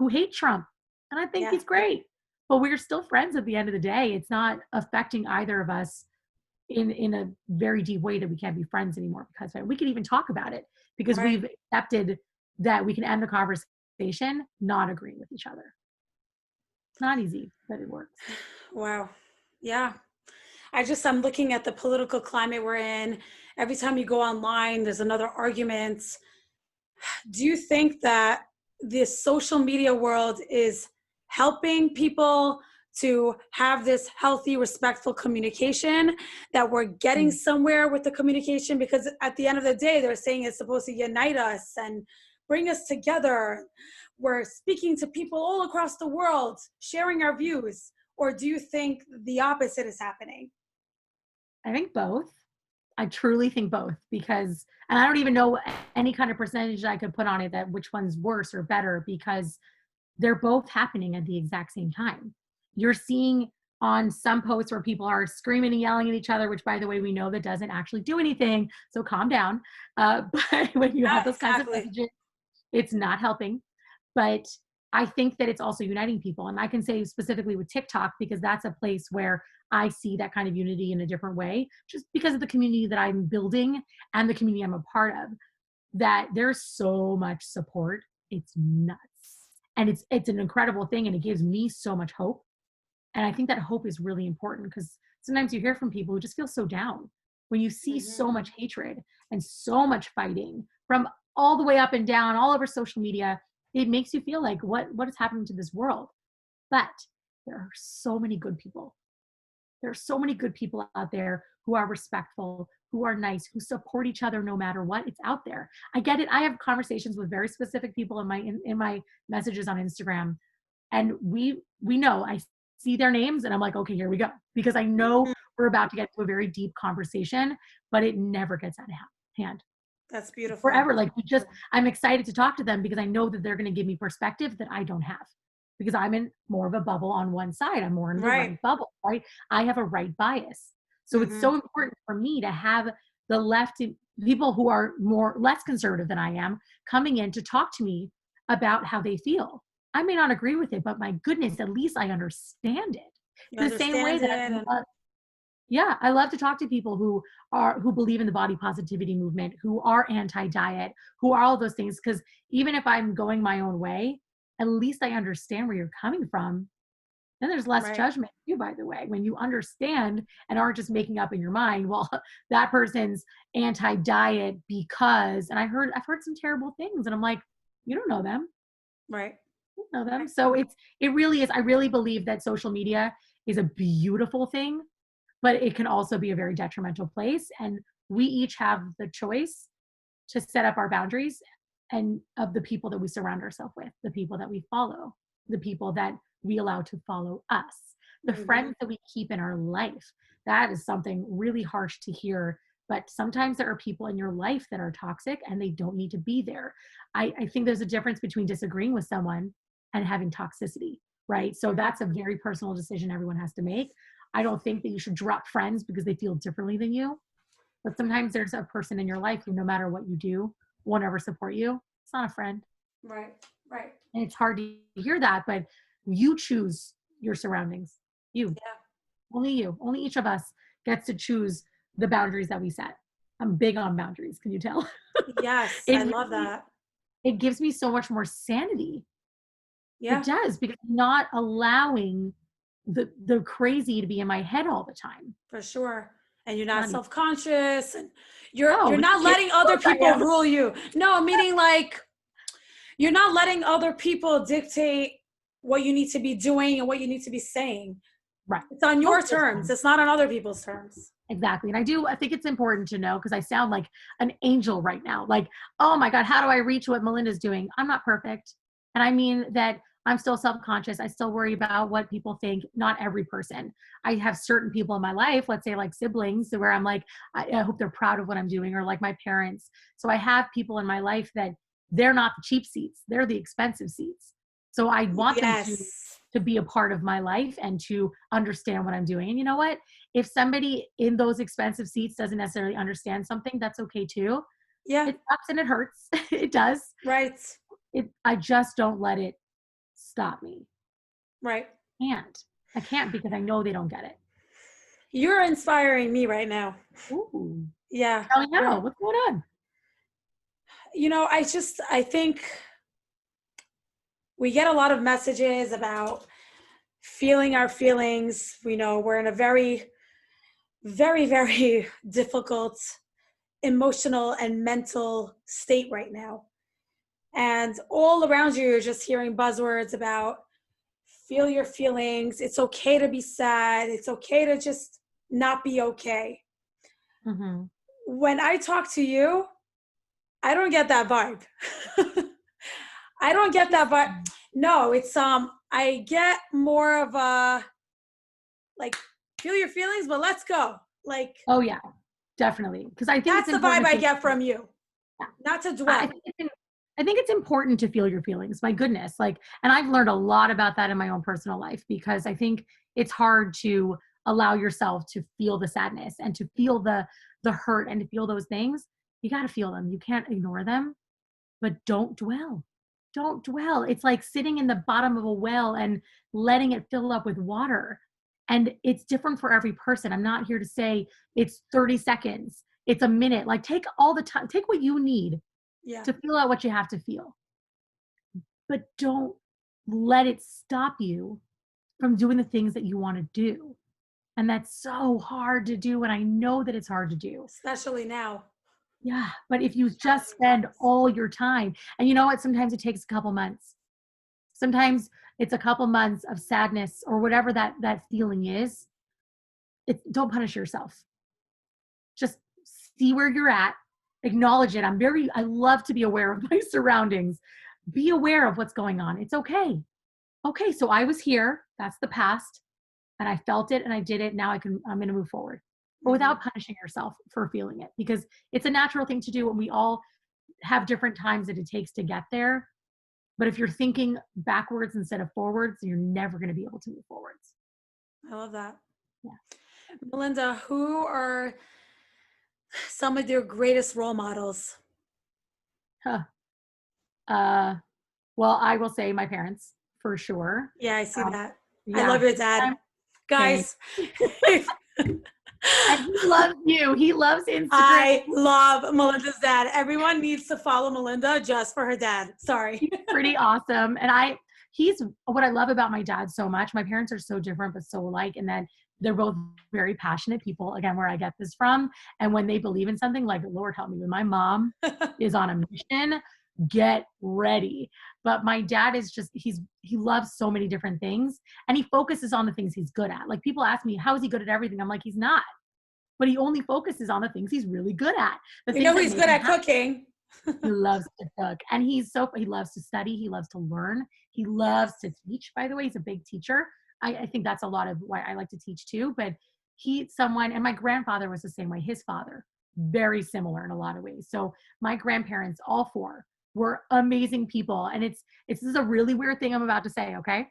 hate Trump, and I think Yeah. he's great, but we're still friends at the end of the day. It's not affecting either of us in a very deep way that we can't be friends anymore, because we could even talk about it, because Right. we've accepted that we can end the conversation not agreeing with each other. It's not easy, but it works. Wow. Yeah. I'm looking at the political climate we're in. Every time you go online, there's another argument. Do you think that this social media world is helping people to have this healthy, respectful communication, that we're getting somewhere with the communication? Because at the end of the day, they're saying it's supposed to unite us and bring us together. We're speaking to people all across the world, sharing our views. Or do you think the opposite is happening? I think both. I truly think both, because, and I don't even know any kind of percentage I could put on it that which one's worse or better, because they're both happening at the exact same time. You're seeing on some posts where people are screaming and yelling at each other, which, by the way, we know that doesn't actually do anything. So calm down. But when you have Yeah, those kinds of exactly. messages, it's not helping. But I think that it's also uniting people. And I can say specifically with TikTok, because that's a place where I see that kind of unity in a different way, just because of the community that I'm building and the community I'm a part of, that there's so much support. It's nuts. And it's an incredible thing, and it gives me so much hope. And I think that hope is really important, because sometimes you hear from people who just feel so down when you see so much hatred and so much fighting from all the way up and down all over social media. It makes you feel like, what is happening to this world? But there are so many good people. There are so many good people out there who are respectful, who are nice, who support each other no matter what. It's out there. I get it. I have conversations with very specific people in my messages on Instagram, and we know, I see their names and I'm like, okay, here we go, because I know we're about to get to a very deep conversation, but it never gets out of hand. That's beautiful. Forever. Like, I'm excited to talk to them, because I know that they're going to give me perspective that I don't have, because I'm in more of a bubble on one side. I'm more in the Right. right bubble, right? I have a right bias. So it's so important for me to have the left people who are less conservative than I am coming in to talk to me about how they feel. I may not agree with it, but my goodness, at least I understand it. You The same way understand that it. I love to talk to people who believe in the body positivity movement, who are anti-diet, who are all those things. Because even if I'm going my own way, at least I understand where you're coming from. Then there's less Right. judgment too, by the way, when you understand and aren't just making up in your mind, well, that person's anti-diet because, and I've heard some terrible things, and I'm like, You don't know them. Right. You don't know them. So it really is. I really believe that social media is a beautiful thing, but it can also be a very detrimental place. And we each have the choice to set up our boundaries and of the people that we surround ourselves with, the people that we follow, the people that we allow to follow us, the friends that we keep in our life. That is something really harsh to hear. But sometimes there are people in your life that are toxic and they don't need to be there. I think there's a difference between disagreeing with someone and having toxicity, right? So that's a very personal decision everyone has to make. I don't think that you should drop friends because they feel differently than you. But sometimes there's a person in your life who, no matter what you do, won't ever support you. It's not a friend. Right. Right. And it's hard to hear that, but you choose your surroundings. You. Yeah. Only you. Only each of us gets to choose the boundaries that we set. I'm big on boundaries. Can you tell? Yes. it I love really, that. it gives me so much more sanity. It Yeah, does, because I'm not allowing the crazy to be in my head all the time. for sure. And you're not Not even, self-conscious and you're no, not of letting other course I people am. rule you. No, meaning like you're not letting other people dictate what you need to be doing and what you need to be saying. Right. It's on your Most of the terms. time. It's not on other people's terms. Exactly. And I think it's important to know, because I sound like an angel right now. Like, oh my God, how do I reach what Melinda's doing? I'm not perfect. And I mean that I'm still self-conscious. I still worry about what people think. Not every person. I have certain people in my life, let's say like siblings, where I'm like, I hope they're proud of what I'm doing, or like my parents. So I have people in my life that they're not the cheap seats. They're the expensive seats. So I want them Yes. to be a part of my life and to understand what I'm doing. And you know what? If somebody in those expensive seats doesn't necessarily understand something, that's okay too. Yeah. It sucks and it hurts. It does. Right. I just don't let it stop me. Right. I can't because I know they don't get it. You're inspiring me right now. Ooh. Yeah. Tell me how. What's going on? I think we get a lot of messages about feeling our feelings. We're in a very, very, very difficult emotional and mental state right now. And all around you, you're just hearing buzzwords about feel your feelings. It's okay to be sad. It's okay to just not be okay. Mm-hmm. When I talk to you, I don't get that vibe. I don't get that vibe. No, it's I get more of a like feel your feelings, but let's go. Like Oh yeah, definitely. Because I think it's that's the vibe important I to get from you. yeah. Not to I dwell. think I think it's important to feel your feelings. My goodness. Like, and I've learned a lot about that in my own personal life, because I think it's hard to allow yourself to feel the sadness and to feel the hurt and to feel those things. You got to feel them. You can't ignore them, but don't dwell. Don't dwell. It's like sitting in the bottom of a well and letting it fill up with water. And it's different for every person. I'm not here to say it's 30 seconds, it's a minute. Like, take all the time, take what you need Yeah. to feel out what you have to feel, but don't let it stop you from doing the things that you want to do. And that's so hard to do. And I know that it's hard to do. Especially now. Yeah. But if you just spend all your time, and you know what? Sometimes it takes a couple months. Sometimes it's a couple months of sadness or whatever that feeling is. Don't punish yourself. Just see where you're at, acknowledge it. I love to be aware of my surroundings. Be aware of what's going on. It's okay. Okay, so I was here. That's the past. And I felt it and I did it. Now I'm going to move forward. But without punishing yourself for feeling it, because it's a natural thing to do, and we all have different times that it takes to get there. But if you're thinking backwards instead of forwards, you're never going to be able to move forwards. I love that. Yeah. Melinda, who are some of your greatest role models? Huh. Uh, well, I will say my parents for sure. Yeah, I see that. I Yeah. love your dad. Same. Guys, And he loves you. He loves Instagram. I love Melinda's dad. Everyone needs to follow Melinda just for her dad. Sorry. He's pretty awesome. And he's what I love about my dad so much. My parents are so different, but so alike, and that they're both very passionate people. Again, where I get this from. And when they believe in something, like, Lord help me, when my mom is on a mission, get ready. But my dad is just, he loves so many different things, and he focuses on the things he's good at. Like, people ask me, how is he good at everything? I'm like, he's not, but he only focuses on the things he's really good at. The We things know that he's make good him at happy. cooking. He loves to cook, and he loves to study. He loves to learn. He loves to teach, by the way. He's a big teacher. I think that's a lot of why I like to teach too. But and my grandfather was the same way. His father, very similar in a lot of ways. So my grandparents, all four, were amazing people. And this is a really weird thing I'm about to say, okay?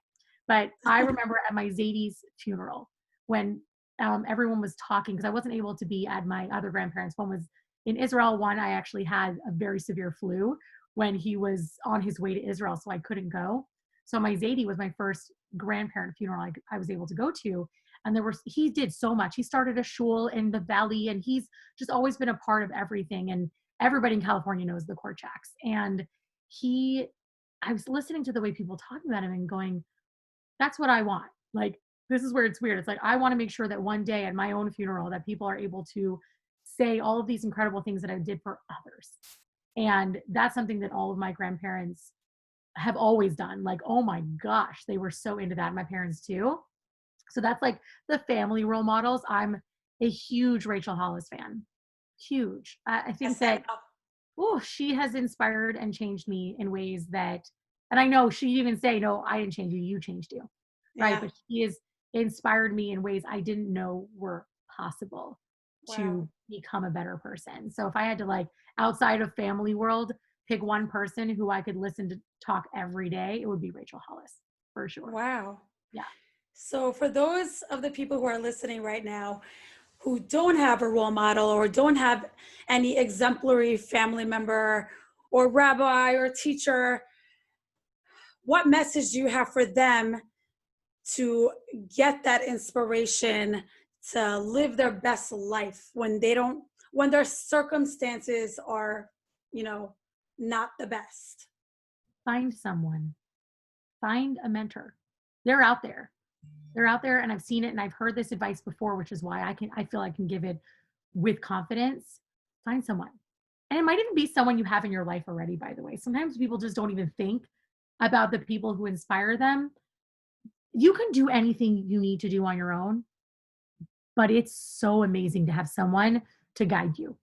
But I remember at my Zadie's funeral when everyone was talking, because I wasn't able to be at my other grandparents. One was in Israel. One, I actually had a very severe flu when he was on his way to Israel, so I couldn't go. So my Zadie was my first grandparent funeral I was able to go to. And he did so much. He started a shul in the valley, and he's just always been a part of everything. And everybody in California knows the Korchaks. And I was listening to the way people talking about him and going, that's what I want. Like, this is where it's weird. It's like, I want to make sure that one day at my own funeral that people are able to say all of these incredible things that I did for others. And that's something that all of my grandparents have always done. Like, oh my gosh, they were so into that. My parents too. So that's like the family role models. I'm a huge Rachel Hollis fan. Huge. I think Yes, I that, know. oh, she has inspired and changed me in ways that, and I know she even say, no, I didn't change you, you changed you. Right. Yeah. But she has inspired me in ways I didn't know were possible Wow. to become a better person. So if I had to, like, outside of family world, pick one person who I could listen to talk every day, it would be Rachel Hollis for sure. Wow. Yeah. So for those of the people who are listening right now who don't have a role model or don't have any exemplary family member or rabbi or teacher, what message do you have for them to get that inspiration to live their best life when when their circumstances are, you know, not the best? Find someone, find a mentor. They're out there. They're out there, and I've seen it, and I've heard this advice before, which is why I feel I can give it with confidence. Find someone. And it might even be someone you have in your life already, by the way. Sometimes people just don't even think about the people who inspire them. You can do anything you need to do on your own, but it's so amazing to have someone to guide you.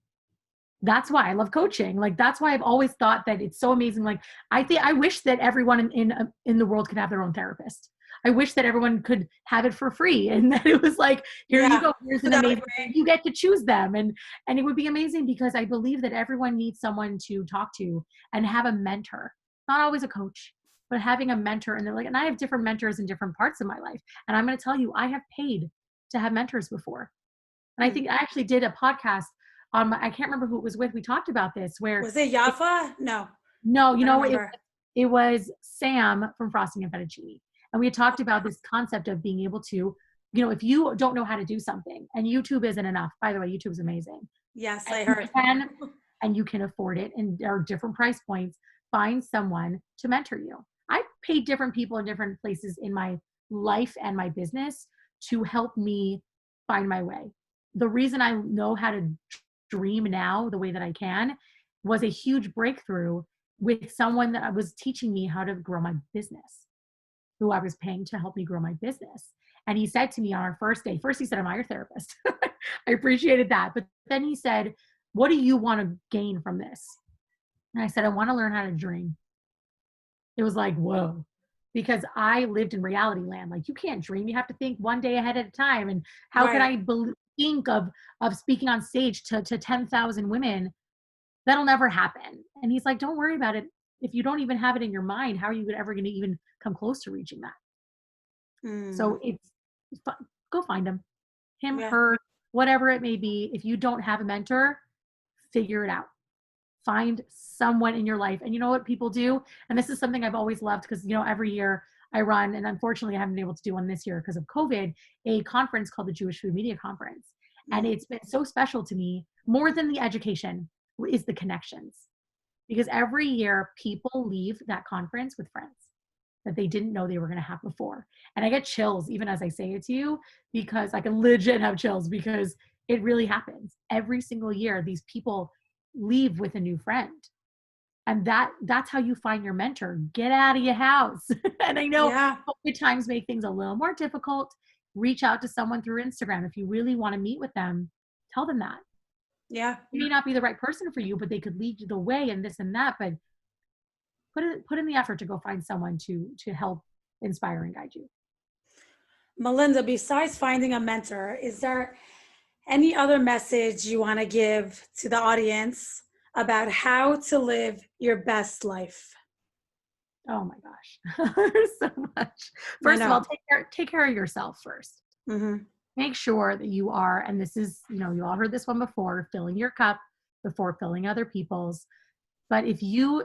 That's why I love coaching. Like, that's why I've always thought that it's so amazing. Like, I wish that everyone in the world could have their own therapist. I wish that everyone could have it for free, and that it was like, here you Yeah, go, here's an that would amazing, be great. you get to choose them. And it would be amazing, because I believe that everyone needs someone to talk to and have a mentor. Not always a coach, but having a mentor. And they're like, and I have different mentors in different parts of my life. And I'm going to tell you, I have paid to have mentors before. And I Hmm. think I actually did a podcast on I can't remember who it was with. We talked about this where Was it it, Yafa? No, no, I don't it remember. it was Sam from Frosting and Fettuccine. And we had talked about this concept of being able to, if you don't know how to do something, and YouTube isn't enough. By the way, YouTube's amazing. Yes, And I you heard. can and you can afford it, and there are different price points. Find someone to mentor you. I paid different people in different places in my life and my business to help me find my way. The reason I know how to dream now the way that I can was a huge breakthrough with someone that was teaching me how to grow my business, who I was paying to help me grow my business. And he said to me on our first day, first he said, "Am I your therapist?" I appreciated that. But then he said, "What do you want to gain from this?" And I said, "I want to learn how to dream." It was like, whoa, because I lived in reality land. Like, you can't dream. You have to think one day ahead at a time. And how could Right. I think of speaking on stage to 10,000 women? That'll never happen. And he's like, don't worry about it. If you don't even have it in your mind, how are you ever going to even come close to reaching that? Mm. So go find him, Yeah. her, whatever it may be. If you don't have a mentor, figure it out. Find someone in your life. And you know what people do? And this is something I've always loved, because, every year I run, and unfortunately I haven't been able to do one this year because of COVID, a conference called the Jewish Food Media Conference. And Mm. it's been so special to me, more than the education, is the connections. Because every year people leave that conference with friends that they didn't know they were going to have before. And I get chills even as I say it to you, because I can legit have chills, because it really happens. Every single year, these people leave with a new friend. And that's how you find your mentor. Get out of your house. And I know Yeah. COVID times make things a little more difficult. Reach out to someone through Instagram. If you really want to meet with them, tell them that. Yeah. They may not be the right person for you, but they could lead you the way and this and that. But put in the effort to go find someone to help inspire and guide you. Melinda, besides finding a mentor, is there any other message you want to give to the audience about how to live your best life? Oh my gosh. There's so much. I First of all, know. take care of yourself first. Mm-hmm. Make sure that you are, and this is, you all heard this one before, filling your cup before filling other people's. But if you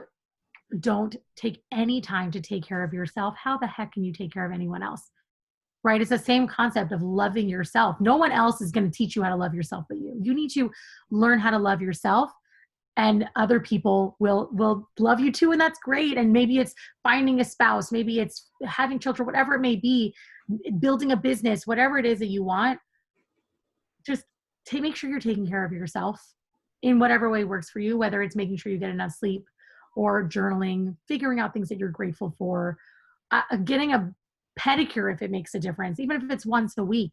don't take any time to take care of yourself, how the heck can you take care of anyone else? Right? It's the same concept of loving yourself. No one else is going to teach you how to love yourself but you. You need to learn how to love yourself, and other people will love you too, and that's great. And maybe it's finding a spouse, maybe it's having children, whatever it may be, building a business, whatever it is that you want. Just make sure you're taking care of yourself in whatever way works for you, whether it's making sure you get enough sleep or journaling, figuring out things that you're grateful for, getting a pedicure if it makes a difference, even if it's once a week.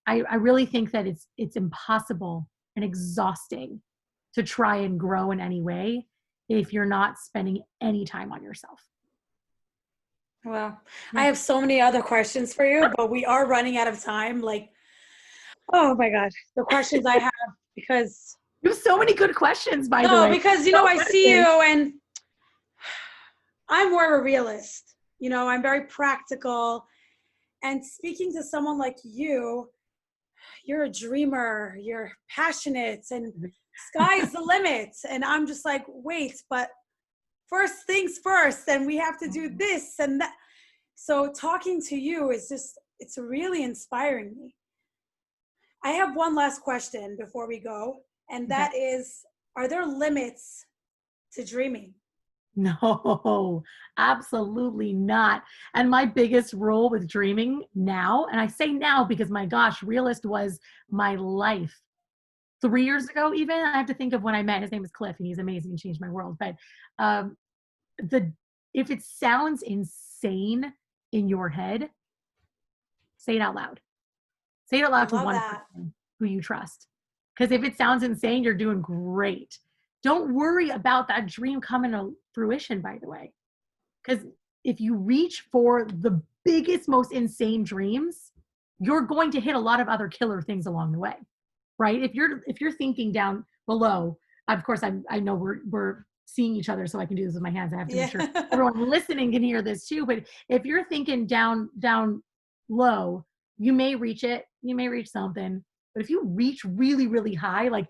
I really think that it's impossible and exhausting to try and grow in any way if you're not spending any time on yourself. Well, Yeah. I have so many other questions for you, but we are running out of time. Like, oh my God, the questions I have, because You have so many good questions, by the no, way. because I see you and I'm more of a realist. I'm very practical. And speaking to someone like you're a dreamer, you're passionate, and sky's the limit. And I'm just like, wait, but first things first, and we have to do this and that. So talking to you is it's really inspiring me. I have one last question before we go, and that is, are there limits to dreaming? No, absolutely not. And my biggest rule with dreaming now, and I say now because my gosh, realist was my life. 3 years ago, even, I have to think of when I met. His name is Cliff, and he's amazing and changed my world. But um, if it sounds insane in your head, say it out loud. Say it out I loud to love one that. person who you trust. Because if it sounds insane, you're doing great. Don't worry about that dream coming to fruition, by the way. Because if you reach for the biggest, most insane dreams, you're going to hit a lot of other killer things along the way, right? If you're thinking down below, of course, I know we're seeing each other, so I can do this with my hands. I have to make sure everyone listening can hear this too. But if you're thinking down low, you may reach it. You may reach something. But if you reach really, really high, like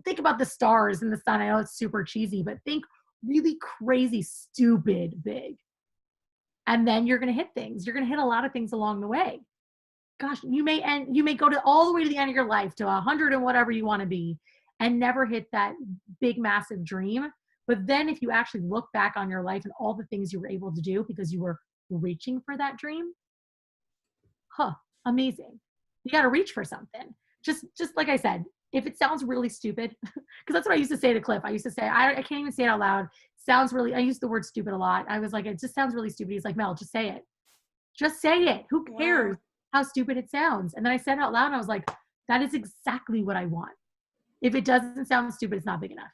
think about the stars and the sun. I know it's super cheesy, but think really crazy, stupid big. And then you're going to hit things. You're going to hit a lot of things along the way. Gosh, you may go to all the way to the end of your life to 100 and whatever you want to be and never hit that big, massive dream. But then if you actually look back on your life and all the things you were able to do because you were reaching for that dream, amazing. You got to reach for something. Just like I said, if it sounds really stupid, because that's what I used to say to Cliff. I used to say, I can't even say it out loud. I use the word stupid a lot. I was like, it just sounds really stupid. He's like, Mel, just say it. Just say it. Who cares how stupid it sounds? And then I said it out loud and I was like, that is exactly what I want. If it doesn't sound stupid, it's not big enough.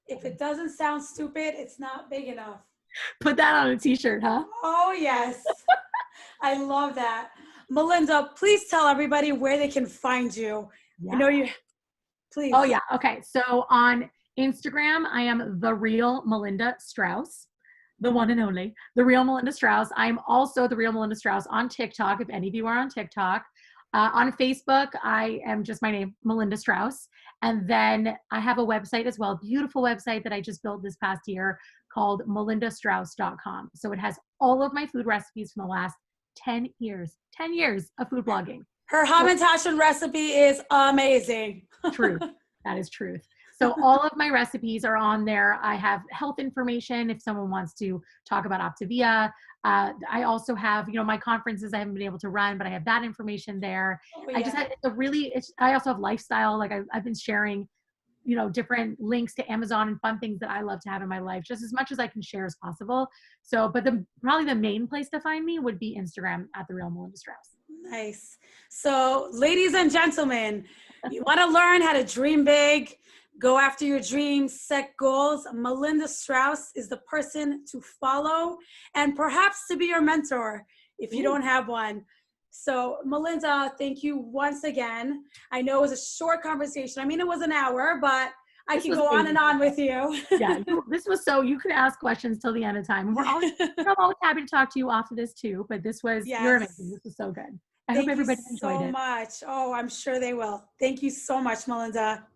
If it doesn't sound stupid, it's not big enough. Put that on a t-shirt, huh? Oh, yes. I love that. Melinda, please tell everybody where they can find you. Yeah. I know you, please. Oh, yeah. Okay. So on Instagram, I am the real Melinda Strauss, the one and only, the real Melinda Strauss. I'm also the real Melinda Strauss on TikTok, if any of you are on TikTok. On Facebook, I am just my name, Melinda Strauss. And then I have a website as well, beautiful website that I just built this past year called melindastrauss.com. So it has all of my food recipes from the last 10 years of food blogging. Her hamantaschen recipe is amazing. Truth. That is truth. So all of my recipes are on there. I have health information if someone wants to talk about Optavia. I also have, my conferences I haven't been able to run, but I have that information there. Oh, yeah. I just had I also have lifestyle. Like I've been sharing different links to Amazon and fun things that I love to have in my life, just as much as I can share as possible. So, but probably the main place to find me would be Instagram at the real Melinda Strauss. Nice. So, ladies and gentlemen, you want to learn how to dream big, go after your dreams, set goals. Melinda Strauss is the person to follow and perhaps to be your mentor if you don't have one. So, Melinda, thank you once again. I know it was a short conversation. I mean, it was an hour, but I could go on and on with you. Yeah, this was you could ask questions till the end of time. And I'm always happy to talk to you after this too, but you're amazing. This was so good. I hope everybody enjoyed it. Thank you so much. Oh, I'm sure they will. Thank you so much, Melinda.